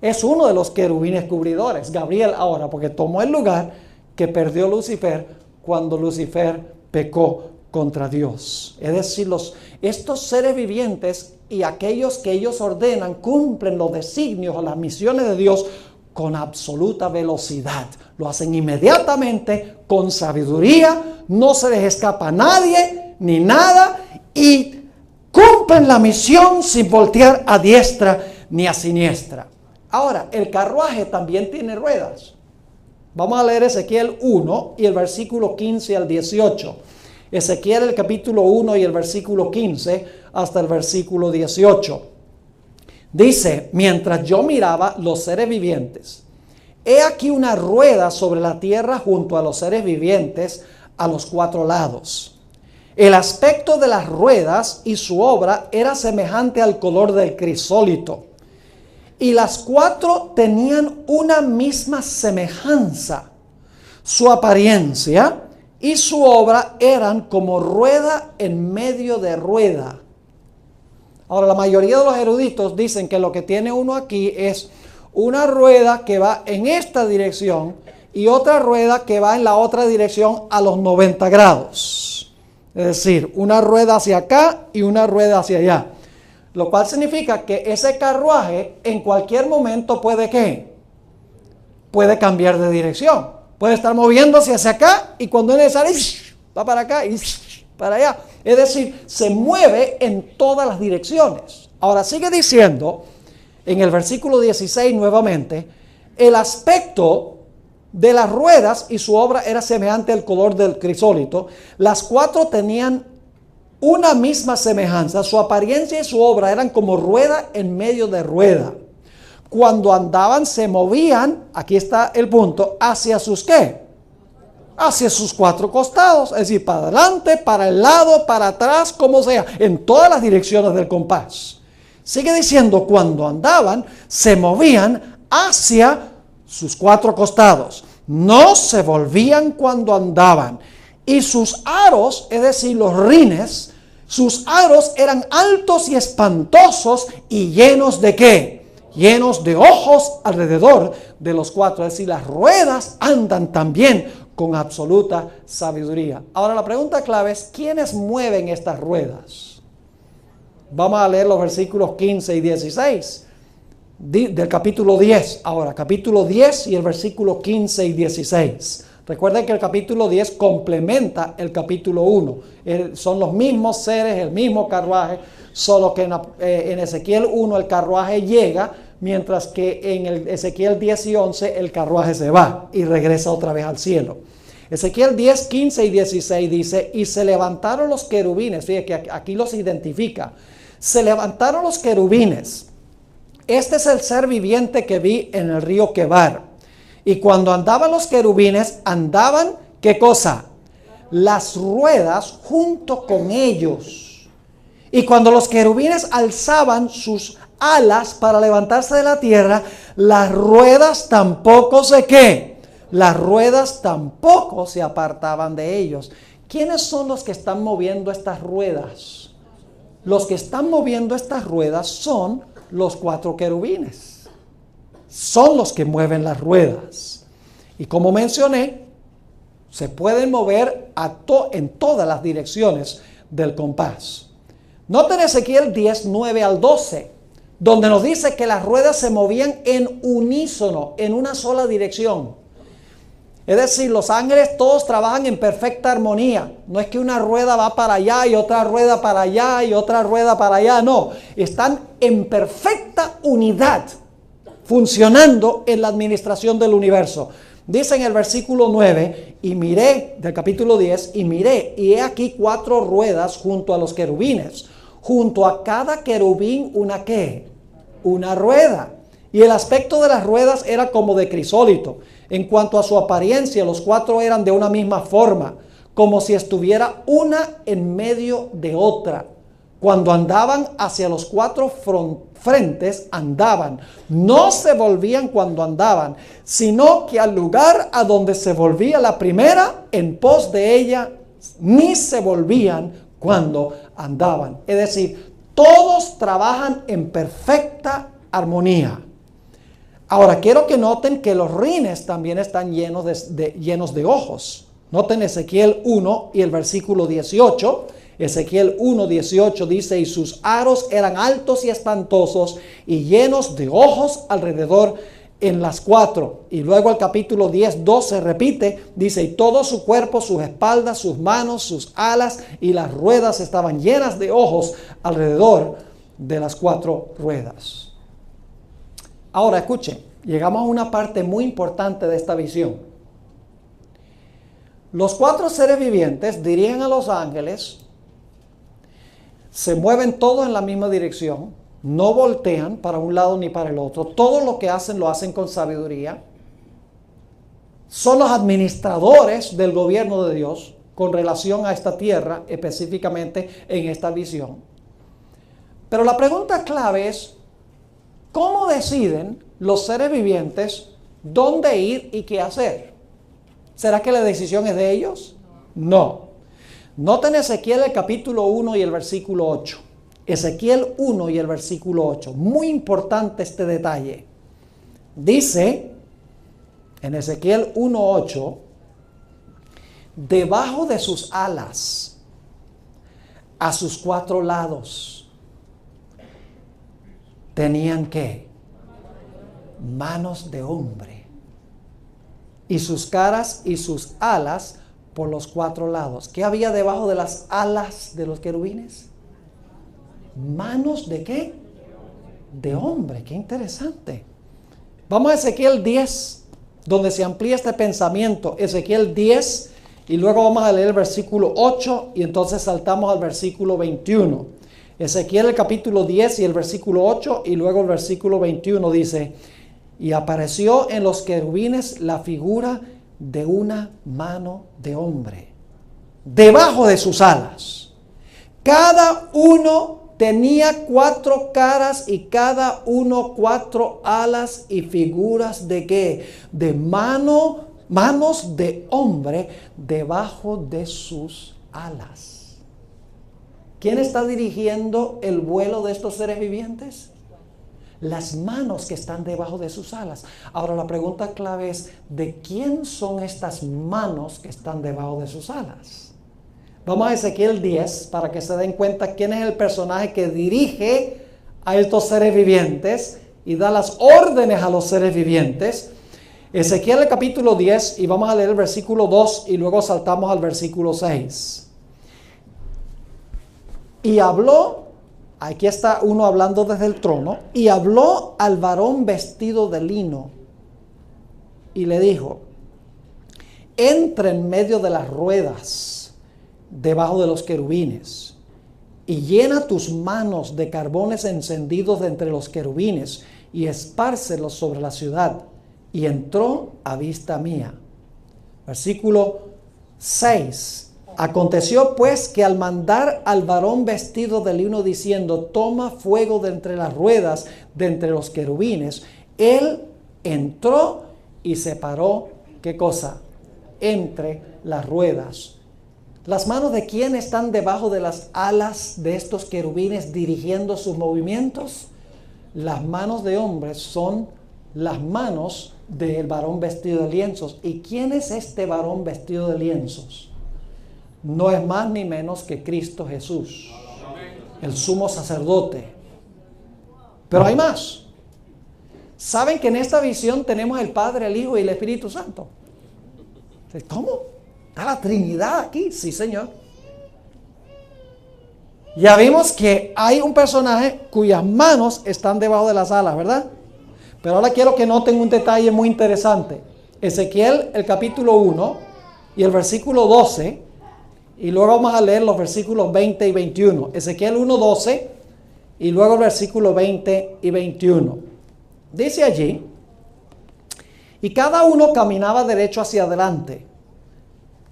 Speaker 1: Es uno de los querubines cubridores, Gabriel ahora, porque tomó el lugar que perdió Lucifer cuando Lucifer pecó contra Dios. Es decir, estos seres vivientes y aquellos que ellos ordenan cumplen los designios o las misiones de Dios con absoluta velocidad. Lo hacen inmediatamente, con sabiduría, no se les escapa a nadie ni nada y cumplen la misión sin voltear a diestra ni a siniestra. Ahora, el carruaje también tiene ruedas. Vamos a leer Ezequiel 1 y el versículo 15 al 18. Ezequiel el capítulo 1 y el versículo 15 hasta el versículo 18. Dice, mientras yo miraba los seres vivientes, he aquí una rueda sobre la tierra junto a los seres vivientes a los 4 lados. El aspecto de las ruedas y su obra era semejante al color del crisólito. Y las 4 tenían una misma semejanza. Su apariencia y su obra eran como rueda en medio de rueda. Ahora, la mayoría de los eruditos dicen que lo que tiene uno aquí es una rueda que va en esta dirección y otra rueda que va en la otra dirección a los 90 grados. Es decir, una rueda hacia acá y una rueda hacia allá. Lo cual significa que ese carruaje en cualquier momento puede ¿qué? Puede cambiar de dirección. Puede estar moviéndose hacia acá y cuando es necesario va para acá y para allá. Es decir, se mueve en todas las direcciones. Ahora sigue diciendo en el versículo 16 nuevamente, el aspecto de las ruedas y su obra era semejante al color del crisólito. Las 4 tenían una misma semejanza, su apariencia y su obra eran como rueda en medio de rueda. Cuando andaban se movían, aquí está el punto, hacia sus ¿qué? Hacia sus 4 costados, es decir, para adelante, para el lado, para atrás, como sea, en todas las direcciones del compás. Sigue diciendo, cuando andaban se movían hacia sus 4 costados, no se volvían cuando andaban. Y sus aros, es decir, los rines, sus aros eran altos y espantosos y llenos de ¿qué? Llenos de ojos alrededor de los 4. Es decir, las ruedas andan también con absoluta sabiduría. Ahora la pregunta clave es, ¿quiénes mueven estas ruedas? Vamos a leer los versículos 15 y 16 del capítulo 10. Ahora, capítulo 10 y el versículo 15 y 16. Recuerden que el capítulo 10 complementa el capítulo 1. Son los mismos seres, el mismo carruaje, solo que en Ezequiel 1 el carruaje llega, mientras que en el Ezequiel 10 y 11 el carruaje se va y regresa otra vez al cielo. Ezequiel 10, 15 y 16 dice, y se levantaron los querubines, fíjense que aquí los identifica, se levantaron los querubines. Este es el ser viviente que vi en el río Quebar. Y cuando andaban los querubines, andaban, ¿qué cosa? Las ruedas junto con ellos. Y cuando los querubines alzaban sus alas para levantarse de la tierra, las ruedas tampoco se ¿qué? Las ruedas tampoco se apartaban de ellos. ¿Quiénes son los que están moviendo estas ruedas? Los que están moviendo estas ruedas son los 4 querubines. Son los que mueven las ruedas. Y como mencioné, se pueden mover en todas las direcciones del compás. Noten Ezequiel 10, 9 al 12, donde nos dice que las ruedas se movían en unísono, en una sola dirección. Es decir, los ángeles todos trabajan en perfecta armonía. No es que una rueda va para allá y otra rueda para allá y otra rueda para allá. No, están en perfecta unidad, funcionando en la administración del universo. Dice en el versículo 9, y miré, del capítulo 10, y miré, y he aquí 4 ruedas junto a los querubines. Junto a cada querubín una ¿qué? Una rueda. Y el aspecto de las ruedas era como de crisólito. En cuanto a su apariencia, los 4 eran de una misma forma, como si estuviera una en medio de otra. Cuando andaban hacia los 4 frentes, andaban. No se volvían cuando andaban, sino que al lugar a donde se volvía la primera, en pos de ella, ni se volvían cuando andaban. Es decir, todos trabajan en perfecta armonía. Ahora, quiero que noten que los rines también están llenos de ojos. Noten Ezequiel 1 y el versículo 18. Ezequiel 1:18 dice: y sus aros eran altos y espantosos y llenos de ojos alrededor en las cuatro. Y luego el capítulo 10:12 repite, dice: y todo su cuerpo, sus espaldas, sus manos, sus alas y las ruedas estaban llenas de ojos alrededor de las cuatro ruedas. Ahora escuchen, llegamos a una parte muy importante de esta visión. Los cuatro seres vivientes dirigen a los ángeles, se mueven todos en la misma dirección, no voltean para un lado ni para el otro. Todo lo que hacen lo hacen con sabiduría. Son los administradores del gobierno de Dios con relación a esta tierra, específicamente en esta visión. Pero la pregunta clave es, ¿cómo deciden los seres vivientes dónde ir y qué hacer? ¿Será que la decisión es de ellos? No. Noten Ezequiel el capítulo 1 y el versículo 8. Ezequiel 1 y el versículo 8. Muy importante este detalle. Dice en Ezequiel 1:8: debajo de sus alas, a sus cuatro lados, tenían ¿qué? Manos de hombre. Y sus caras y sus alas por los cuatro lados. ¿Qué había debajo de las alas de los querubines? ¿Manos de qué? De hombre. Qué interesante. Vamos a Ezequiel 10, donde se amplía este pensamiento. Ezequiel 10, y luego vamos a leer el versículo 8, y entonces saltamos al versículo 21. Ezequiel el capítulo 10 y el versículo 8, y luego el versículo 21 dice: y apareció en los querubines la figura de una mano de hombre, debajo de sus alas. Cada uno tenía cuatro caras y cada uno cuatro alas y figuras de ¿qué? De manos de hombre debajo de sus alas. ¿Quién está dirigiendo el vuelo de estos seres vivientes? Las manos que están debajo de sus alas. Ahora la pregunta clave es, ¿de quién son estas manos que están debajo de sus alas? Vamos a Ezequiel 10 para que se den cuenta quién es el personaje que dirige a estos seres vivientes y da las órdenes a los seres vivientes. Ezequiel el capítulo 10, y vamos a leer el versículo 2 y luego saltamos al versículo 6. Y habló, aquí está uno hablando desde el trono, y habló al varón vestido de lino y le dijo: entra en medio de las ruedas debajo de los querubines y llena tus manos de carbones encendidos de entre los querubines y espárcelos sobre la ciudad. Y entró a vista mía. Versículo 6. Aconteció pues que al mandar al varón vestido de lino diciendo: toma fuego de entre las ruedas de entre los querubines, él entró y se paró, ¿qué cosa? Entre las ruedas. ¿Las manos de quién están debajo de las alas de estos querubines dirigiendo sus movimientos? Las manos de hombres son las manos del varón vestido de lienzos. ¿Y quién es este varón vestido de lienzos? No es más ni menos que Cristo Jesús, el sumo sacerdote. Pero hay más. ¿Saben que en esta visión tenemos el Padre, el Hijo y el Espíritu Santo? ¿Cómo? ¿Está la Trinidad aquí? Sí, Señor. Ya vimos que hay un personaje cuyas manos están debajo de las alas, ¿verdad? Pero ahora quiero que noten un detalle muy interesante. Ezequiel, el capítulo 1 y el versículo 12, y luego vamos a leer los versículos 20 y 21. Ezequiel 1:12 y luego el versículo 20 y 21. Dice allí: y cada uno caminaba derecho hacia adelante.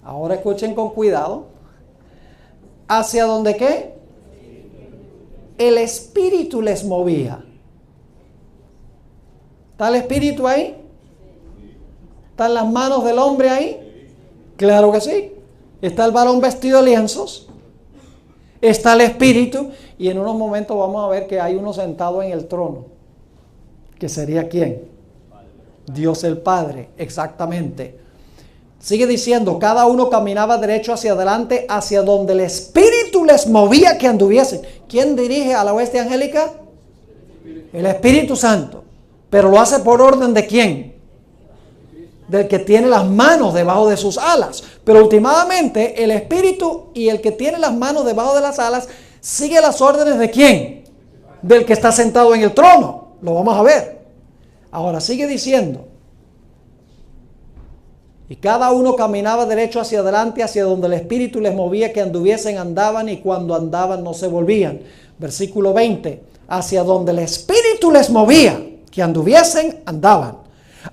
Speaker 1: Ahora escuchen con cuidado. ¿Hacia dónde qué? El Espíritu les movía. ¿Está el Espíritu ahí? ¿Están las manos del hombre ahí? Claro que sí. Está el varón vestido de lienzos. Está el Espíritu. Y en unos momentos vamos a ver que hay uno sentado en el trono. ¿Que sería quién? Dios el Padre, exactamente. Sigue diciendo, cada uno caminaba derecho hacia adelante, hacia donde el Espíritu les movía que anduviesen. ¿Quién dirige a la hueste angélica? El Espíritu Santo. Pero lo hace por orden de quién? Del que tiene las manos debajo de sus alas. Pero últimamente el Espíritu y el que tiene las manos debajo de las alas sigue las órdenes de quién? Del que está sentado en el trono. Lo vamos a ver. Ahora sigue diciendo. Y cada uno caminaba derecho hacia adelante, hacia donde el Espíritu les movía que anduviesen, andaban, y cuando andaban no se volvían. Versículo 20. Hacia donde el Espíritu les movía que anduviesen, andaban.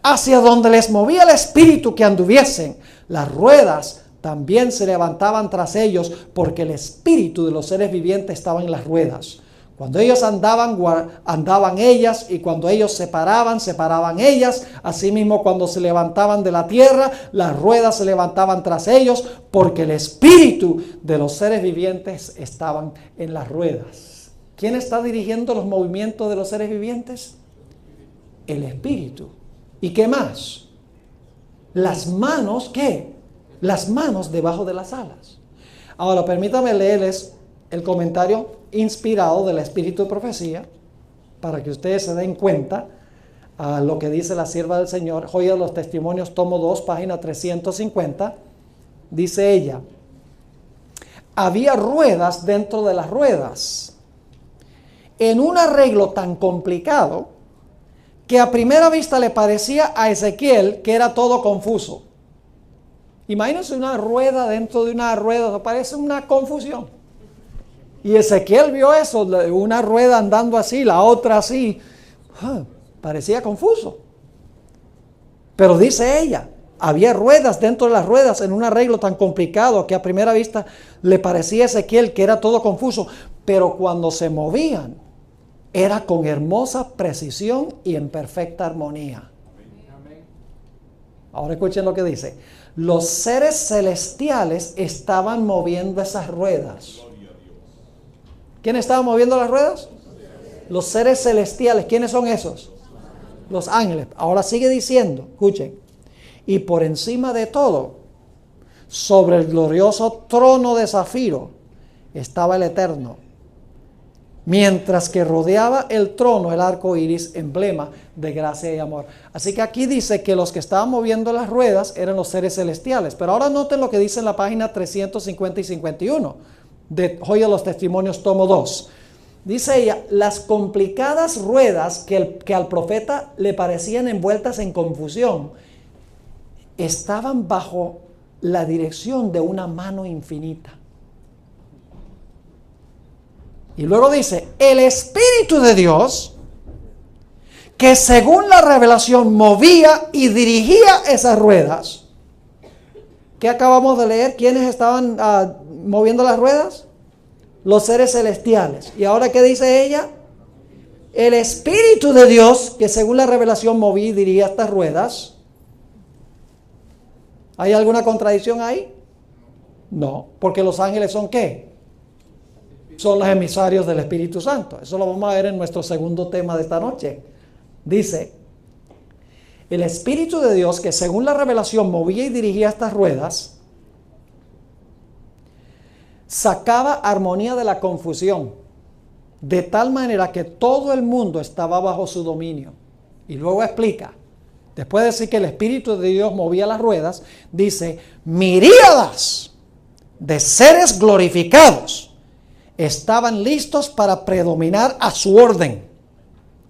Speaker 1: Hacia donde les movía el Espíritu que anduviesen, las ruedas también se levantaban tras ellos, porque el Espíritu de los seres vivientes estaba en las ruedas. Cuando ellos andaban, andaban ellas, y cuando ellos se paraban, se paraban ellas. Asimismo, cuando se levantaban de la tierra, las ruedas se levantaban tras ellos, porque el Espíritu de los seres vivientes estaban en las ruedas. ¿Quién está dirigiendo los movimientos de los seres vivientes? El Espíritu. ¿Y qué más? Las manos, ¿qué? Las manos debajo de las alas. Ahora, permítame leerles el comentario inspirado del Espíritu de Profecía, para que ustedes se den cuenta a lo que dice la sierva del Señor. Joya de los Testimonios, tomo 2, página 350. Dice ella: había ruedas dentro de las ruedas, en un arreglo tan complicado que a primera vista le parecía a Ezequiel que era todo confuso. Imagínense una rueda dentro de una rueda, parece una confusión. Y Ezequiel vio eso, una rueda andando así, la otra así. Parecía confuso. Pero dice ella, había ruedas dentro de las ruedas en un arreglo tan complicado que a primera vista le parecía a Ezequiel que era todo confuso. Pero cuando se movían, era con hermosa precisión y en perfecta armonía. Ahora escuchen lo que dice. Los seres celestiales estaban moviendo esas ruedas. ¿Quién estaba moviendo las ruedas? Los seres celestiales. ¿Quiénes son esos? Los ángeles. Ahora sigue diciendo, escuchen. Y por encima de todo, sobre el glorioso trono de zafiro, estaba el Eterno. Mientras que rodeaba el trono el arco iris, emblema de gracia y amor. Así que aquí dice que los que estaban moviendo las ruedas eran los seres celestiales. Pero ahora noten lo que dice en la página 350 y 51 de Joya de los Testimonios, tomo 2. Dice ella, las complicadas ruedas que al profeta le parecían envueltas en confusión, estaban bajo la dirección de una mano infinita. Y luego dice, el Espíritu de Dios, que según la revelación movía y dirigía esas ruedas. ¿Qué acabamos de leer? ¿Quiénes estaban moviendo las ruedas? Los seres celestiales. ¿Y ahora qué dice ella? El Espíritu de Dios, que según la revelación movía y dirigía estas ruedas. ¿Hay alguna contradicción ahí? No, porque los ángeles son ¿qué? Son los emisarios del Espíritu Santo. Eso lo vamos a ver en nuestro segundo tema de esta noche. Dice, el Espíritu de Dios, que según la revelación movía y dirigía estas ruedas, sacaba armonía de la confusión, de tal manera que todo el mundo estaba bajo su dominio. Y luego explica, después de decir que el Espíritu de Dios movía las ruedas, dice, miríadas de seres glorificados estaban listos para predominar a su orden.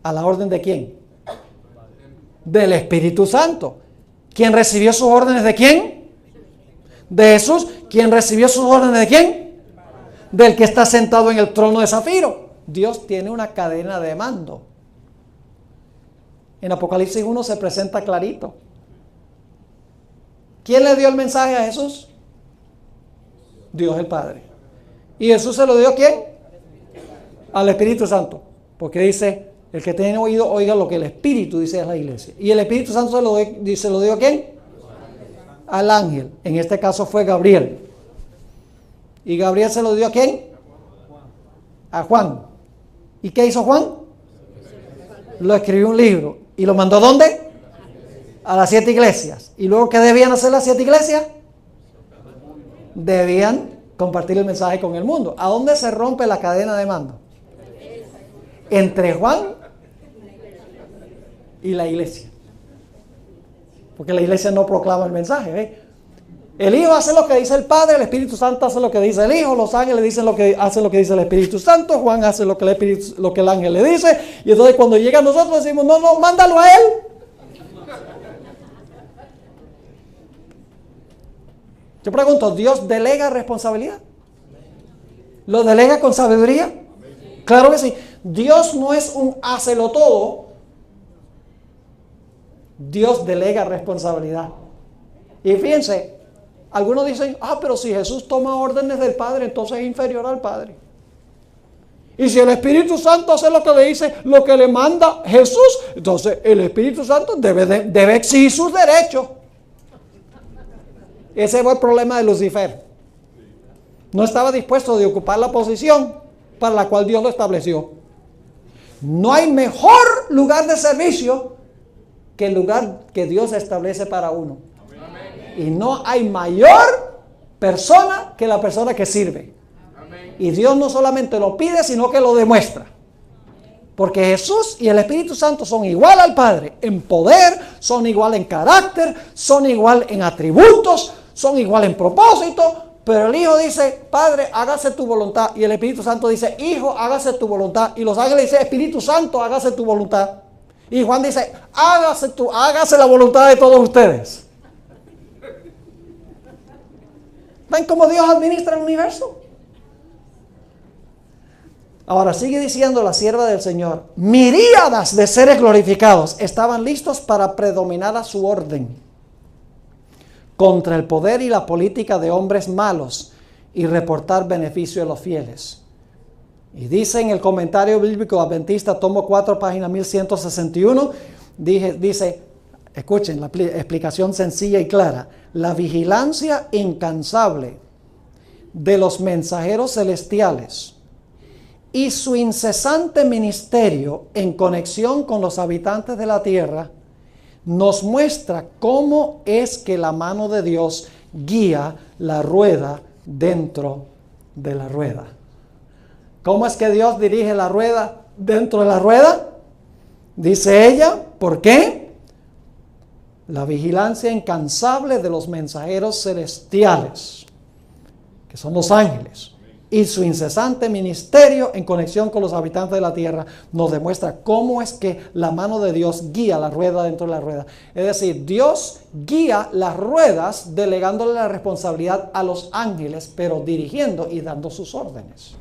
Speaker 1: ¿A la orden de quién? Del Espíritu Santo. ¿Quién recibió sus órdenes de quién? De Jesús. ¿Quién recibió sus órdenes de quién? Del que está sentado en el trono de zafiro. Dios tiene una cadena de mando. En Apocalipsis 1 se presenta clarito. ¿Quién le dio el mensaje a Jesús? Dios el Padre. ¿Y Jesús se lo dio a quién? Al Espíritu Santo. Porque dice, el que tiene oído, oiga lo que el Espíritu dice a la iglesia. ¿Y el Espíritu Santo se lo dio a quién? Al ángel. En este caso fue Gabriel. ¿Y Gabriel se lo dio a quién? A Juan. ¿Y qué hizo Juan? Lo escribió un libro. ¿Y lo mandó a dónde? a las 7 iglesias. ¿Y luego qué debían hacer las 7 iglesias? Debían compartir el mensaje con el mundo. ¿A dónde se rompe la cadena de mando? Entre Juan y la iglesia. Porque la iglesia no proclama el mensaje. ¿Eh? El Hijo hace lo que dice el Padre, el Espíritu Santo hace lo que dice el Hijo, los ángeles dicen hacen lo que dice el Espíritu Santo, Juan hace lo que el ángel le dice, y entonces cuando llega a nosotros decimos, no, mándalo a él. Yo pregunto, ¿Dios delega responsabilidad? ¿Lo delega con sabiduría? Claro que sí. Dios no es un hácelo todo. Dios delega responsabilidad. Y fíjense, algunos dicen, pero si Jesús toma órdenes del Padre, entonces es inferior al Padre. Y si el Espíritu Santo hace lo que le dice, lo que le manda Jesús, entonces el Espíritu Santo debe exigir sus derechos. Ese fue el problema de Lucifer. No estaba dispuesto de ocupar la posición para la cual Dios lo estableció. No hay mejor lugar de servicio que el lugar que Dios establece para uno. Y no hay mayor persona que la persona que sirve. Y Dios no solamente lo pide, sino que lo demuestra. Porque Jesús y el Espíritu Santo son igual al Padre en poder, son igual en carácter, son igual en atributos, son igual en propósito. Pero el Hijo dice, Padre, hágase tu voluntad. Y el Espíritu Santo dice, Hijo, hágase tu voluntad. Y los ángeles dicen, Espíritu Santo, hágase tu voluntad. Y Juan dice, hágase la voluntad de todos ustedes. ¿Ven cómo Dios administra el universo? Ahora sigue diciendo la sierva del Señor, miríadas de seres glorificados estaban listos para predominar a su orden contra el poder y la política de hombres malos y reportar beneficio a los fieles. Y dice en el comentario bíblico adventista, tomo 4, página 1161, dice, escuchen la explicación sencilla y clara, la vigilancia incansable de los mensajeros celestiales y su incesante ministerio en conexión con los habitantes de la tierra nos muestra cómo es que la mano de Dios guía la rueda dentro de la rueda. ¿Cómo es que Dios dirige la rueda dentro de la rueda? Dice ella, ¿por qué? La vigilancia incansable de los mensajeros celestiales, que son los ángeles, y su incesante ministerio en conexión con los habitantes de la tierra nos demuestra cómo es que la mano de Dios guía la rueda dentro de la rueda. Es decir, Dios guía las ruedas delegándole la responsabilidad a los ángeles, pero dirigiendo y dando sus órdenes.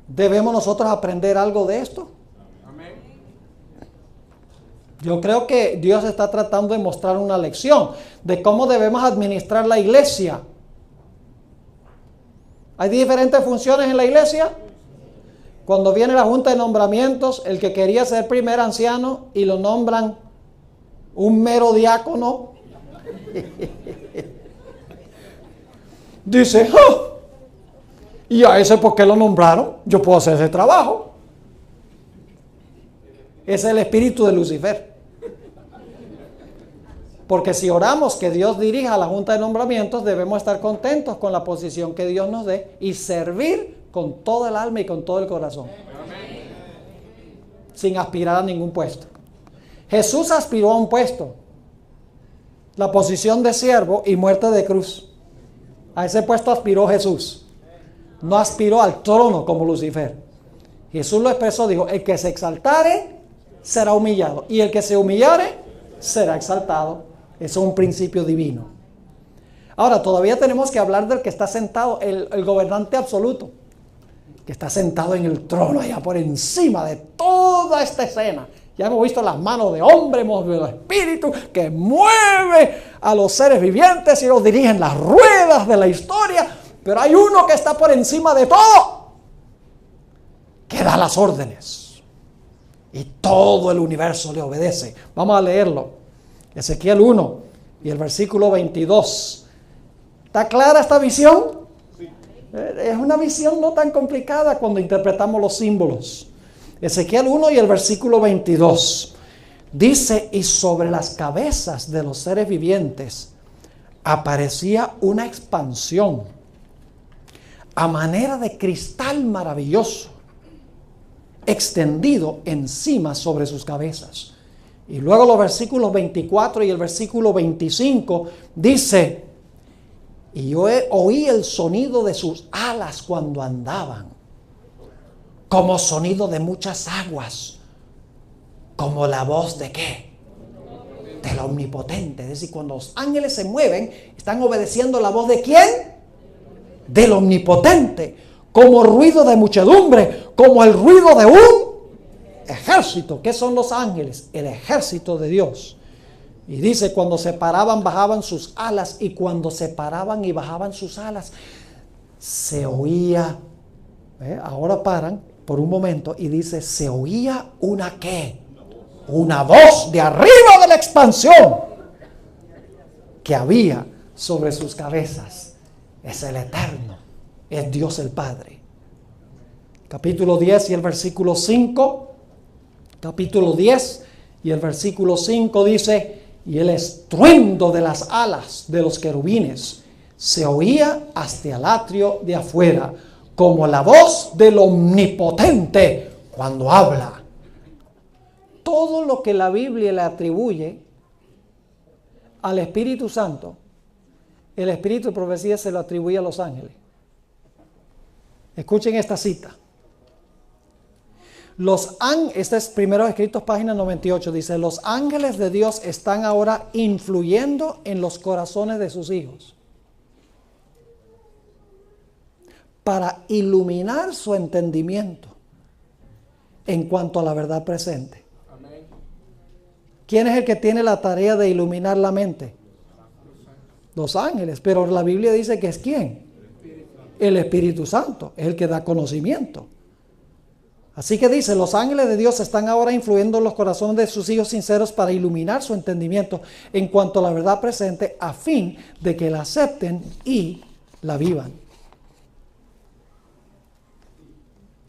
Speaker 1: ¿Debemos nosotros aprender algo de esto? Yo creo que Dios está tratando de mostrar una lección de cómo debemos administrar la iglesia. ¿Hay diferentes funciones en la iglesia? Cuando viene la junta de nombramientos, el que quería ser primer anciano y lo nombran un mero diácono, dice, ¿y a ese por qué lo nombraron? Yo puedo hacer ese trabajo. Ese es el espíritu de Lucifer. Porque si oramos que Dios dirija la junta de nombramientos, debemos estar contentos con la posición que Dios nos dé y servir con todo el alma y con todo el corazón. Amén. Sin aspirar a ningún puesto. Jesús aspiró a un puesto, la posición de siervo y muerte de cruz. A ese puesto aspiró Jesús. No aspiró al trono como Lucifer. Jesús lo expresó, dijo, el que se exaltare será humillado y el que se humillare será exaltado. Eso es un principio divino. Ahora, todavía tenemos que hablar del que está sentado, el gobernante absoluto, que está sentado en el trono allá por encima de toda esta escena. Ya hemos visto las manos de hombre, hemos visto el espíritu que mueve a los seres vivientes y los dirige en las ruedas de la historia. Pero hay uno que está por encima de todo, que da las órdenes. Y todo el universo le obedece. Vamos a leerlo. Ezequiel 1 y el versículo 22. ¿Está clara esta visión? Sí. Es una visión no tan complicada cuando interpretamos los símbolos. Ezequiel 1 y el versículo 22. Dice, y sobre las cabezas de los seres vivientes aparecía una expansión a manera de cristal maravilloso, extendido encima sobre sus cabezas. Y luego los versículos 24 y el versículo 25 dice, y yo oí el sonido de sus alas cuando andaban, como sonido de muchas aguas, como la voz de ¿qué? Del Omnipotente. Es decir, cuando los ángeles se mueven, están obedeciendo la voz ¿de quién? Del Omnipotente. Como ruido de muchedumbre, como el ruido de un ejército. ¿Qué son los ángeles? El ejército de Dios. Y dice, cuando se paraban, bajaban sus alas, y cuando se paraban y bajaban sus alas, se oía, ahora paran por un momento, y dice, se oía una ¿qué? Una voz de arriba de la expansión que había sobre sus cabezas. Es el Eterno, es Dios el Padre. Capítulo 10 y el versículo 5. Capítulo 10 y el versículo 5 dice, y el estruendo de las alas de los querubines se oía hasta el atrio de afuera, como la voz del Omnipotente cuando habla. Todo lo que la Biblia le atribuye al Espíritu Santo, el Espíritu de profecía se lo atribuye a los ángeles. Escuchen esta cita. Este es Primeros Escritos, página 98, dice, los ángeles de Dios están ahora influyendo en los corazones de sus hijos para iluminar su entendimiento en cuanto a la verdad presente. Amén. ¿Quién es el que tiene la tarea de iluminar la mente? Los ángeles, pero la Biblia dice que es ¿quién? El Espíritu Santo, es el que da conocimiento. Así que dice, los ángeles de Dios están ahora influyendo en los corazones de sus hijos sinceros para iluminar su entendimiento en cuanto a la verdad presente, a fin de que la acepten y la vivan.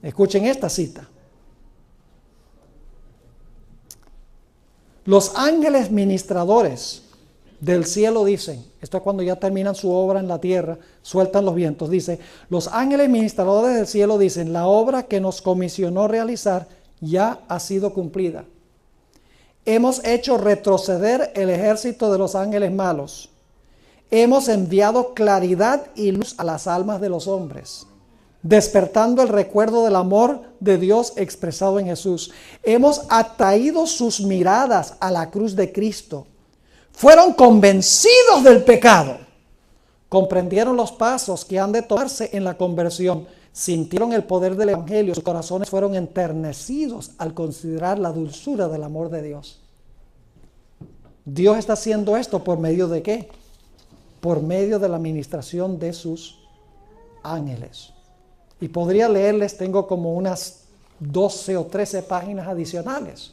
Speaker 1: Escuchen esta cita. Los ángeles ministradores del cielo dicen, esto es cuando ya terminan su obra en la tierra, sueltan los vientos, dice, los ángeles ministradores del cielo dicen, la obra que nos comisionó realizar ya ha sido cumplida. Hemos hecho retroceder el ejército de los ángeles malos. Hemos enviado claridad y luz a las almas de los hombres, despertando el recuerdo del amor de Dios expresado en Jesús. Hemos atraído sus miradas a la cruz de Cristo. Fueron convencidos del pecado, comprendieron los pasos que han de tomarse en la conversión, sintieron el poder del Evangelio, sus corazones fueron enternecidos al considerar la dulzura del amor de Dios. Dios está haciendo esto ¿por medio de qué? Por medio de la administración de sus ángeles. Y podría leerles, tengo como unas 12 o 13 páginas adicionales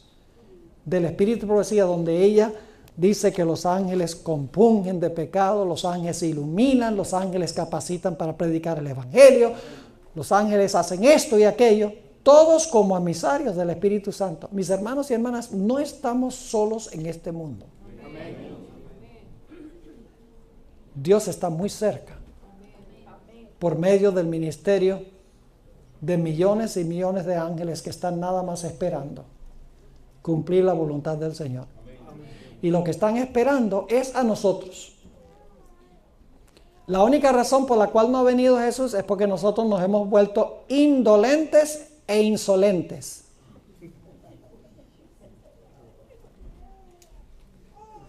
Speaker 1: del Espíritu de Profecía, donde ella dice que los ángeles compungen de pecado, los ángeles iluminan, los ángeles capacitan para predicar el Evangelio, los ángeles hacen esto y aquello, todos como emisarios del Espíritu Santo. Mis hermanos y hermanas, no estamos solos en este mundo. Dios está muy cerca por medio del ministerio de millones y millones de ángeles que están nada más esperando cumplir la voluntad del Señor. Y lo que están esperando es a nosotros. La única razón por la cual no ha venido Jesús es porque nosotros nos hemos vuelto indolentes e insolentes.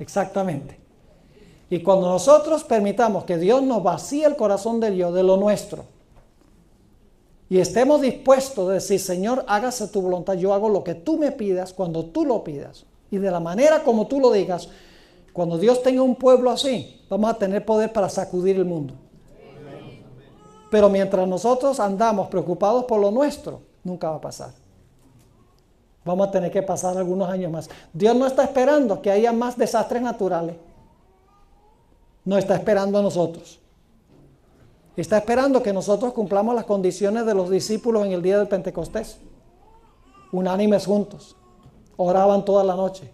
Speaker 1: Exactamente. Y cuando nosotros permitamos que Dios nos vacíe el corazón del yo, de lo nuestro, y estemos dispuestos a decir, Señor, hágase tu voluntad, yo hago lo que tú me pidas cuando tú lo pidas, y de la manera como tú lo digas, cuando Dios tenga un pueblo así, vamos a tener poder para sacudir el mundo. Pero mientras nosotros andamos preocupados por lo nuestro, nunca va a pasar. Vamos a tener que pasar algunos años más. Dios no está esperando que haya más desastres naturales. No está esperando a nosotros. Está esperando que nosotros cumplamos las condiciones de los discípulos en el día del Pentecostés. Unánimes juntos. Oraban toda la noche.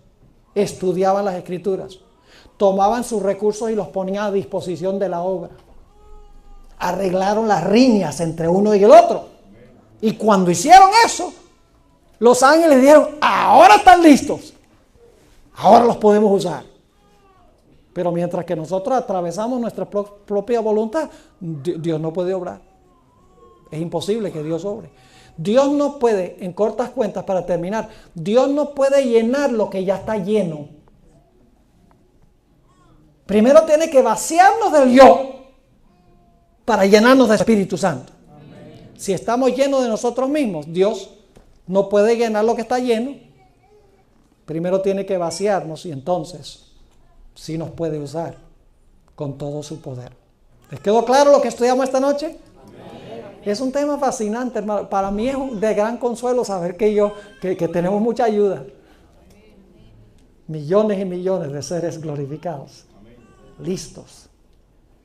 Speaker 1: estudiaban las Escrituras, tomaban sus recursos y los ponían a disposición de la obra. Arreglaron las riñas entre uno y el otro. Y cuando hicieron eso, los ángeles dijeron, ahora están listos, ahora los podemos usar. Pero mientras que nosotros atravesamos nuestra propia voluntad, Dios no puede obrar. Es imposible que Dios obre. Dios no puede, en cortas cuentas para terminar, Dios no puede llenar lo que ya está lleno. Primero tiene que vaciarnos del yo para llenarnos del Espíritu Santo. Amén. Si estamos llenos de nosotros mismos, Dios no puede llenar lo que está lleno. Primero tiene que vaciarnos y entonces sí nos puede usar con todo su poder. ¿Les quedó claro lo que estudiamos esta noche? Amén. Es un tema fascinante, hermano. Para mí es de gran consuelo saber que tenemos mucha ayuda. Millones y millones de seres glorificados, listos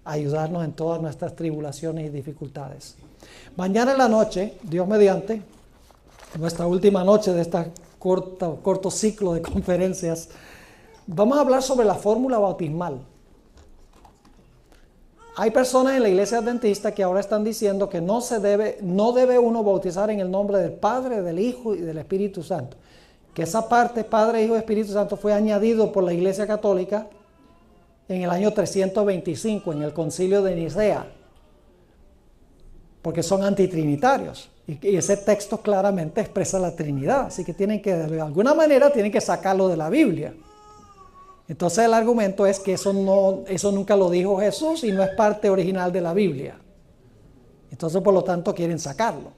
Speaker 1: a ayudarnos en todas nuestras tribulaciones y dificultades. Mañana en la noche, Dios mediante, nuestra última noche de este corto ciclo de conferencias, vamos a hablar sobre la fórmula bautismal. Hay personas en la iglesia adventista que ahora están diciendo que no debe uno bautizar en el nombre del Padre, del Hijo y del Espíritu Santo. Que esa parte, Padre, Hijo y Espíritu Santo, fue añadido por la Iglesia Católica en el año 325, en el Concilio de Nicea, porque son antitrinitarios. Y ese texto claramente expresa la Trinidad, así que de alguna manera tienen que sacarlo de la Biblia. Entonces el argumento es que eso nunca lo dijo Jesús y no es parte original de la Biblia. Entonces, por lo tanto, quieren sacarlo.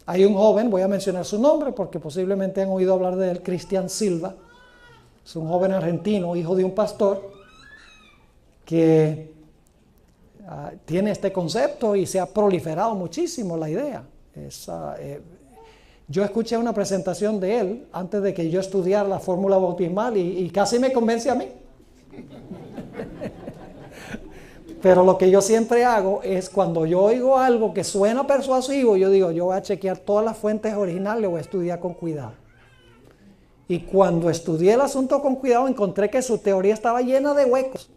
Speaker 1: Hay un joven, voy a mencionar su nombre porque posiblemente han oído hablar de él, Cristian Silva. Es un joven argentino, hijo de un pastor, que tiene este concepto y se ha proliferado muchísimo la idea. Yo escuché una presentación de él antes de que yo estudiara la fórmula bautismal y casi me convence a mí. Pero lo que yo siempre hago es cuando yo oigo algo que suena persuasivo, yo digo, yo voy a chequear todas las fuentes originales, voy a estudiar con cuidado. Y cuando estudié el asunto con cuidado, encontré que su teoría estaba llena de huecos.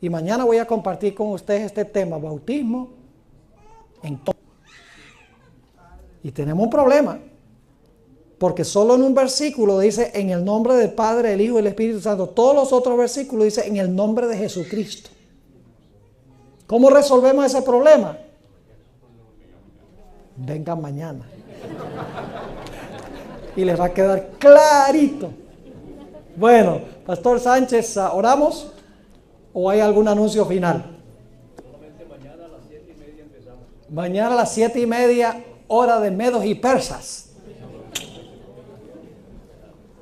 Speaker 1: Y mañana voy a compartir con ustedes este tema, bautismo en todo. Y tenemos un problema, porque solo en un versículo dice en el nombre del Padre, del Hijo y del Espíritu Santo. Todos los otros versículos dicen en el nombre de Jesucristo. ¿Cómo resolvemos ese problema? Vengan mañana. Y les va a quedar clarito. Bueno, Pastor Sánchez, ¿oramos? ¿O hay algún anuncio final?
Speaker 2: Solamente mañana a las 7:30 empezamos.
Speaker 1: Mañana a las 7:30, hora de medos y persas.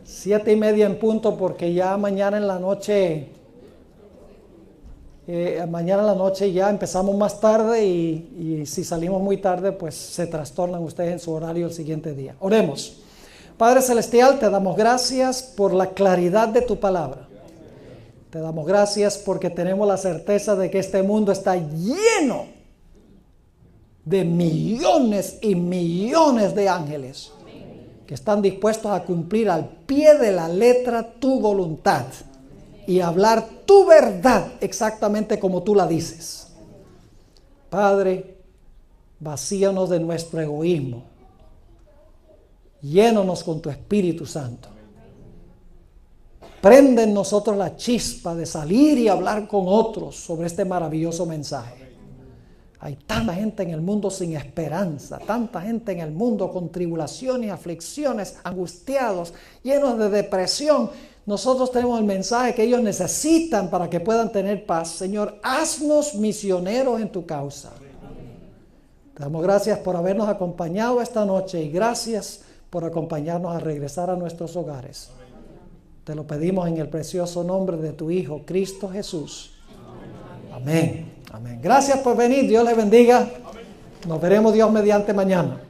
Speaker 1: 7:30 en punto, porque ya mañana en la noche ya empezamos más tarde y si salimos muy tarde, pues se trastornan ustedes en su horario el siguiente día. Oremos. Padre Celestial, te damos gracias por la claridad de tu palabra. Te damos gracias porque tenemos la certeza de que este mundo está lleno de millones y millones de ángeles que están dispuestos a cumplir al pie de la letra tu voluntad y hablar tu verdad exactamente como tú la dices. Padre, vacíanos de nuestro egoísmo, llénanos con tu Espíritu Santo. Prende en nosotros la chispa de salir y hablar con otros sobre este maravilloso mensaje. Hay tanta gente en el mundo sin esperanza, tanta gente en el mundo con tribulaciones y aflicciones, angustiados, llenos de depresión. Nosotros tenemos el mensaje que ellos necesitan para que puedan tener paz. Señor, haznos misioneros en tu causa. Te damos gracias por habernos acompañado esta noche y gracias por acompañarnos a regresar a nuestros hogares. Te lo pedimos en el precioso nombre de tu Hijo, Cristo Jesús. Amén. Amén. Gracias por venir. Dios les bendiga. Nos veremos Dios mediante mañana.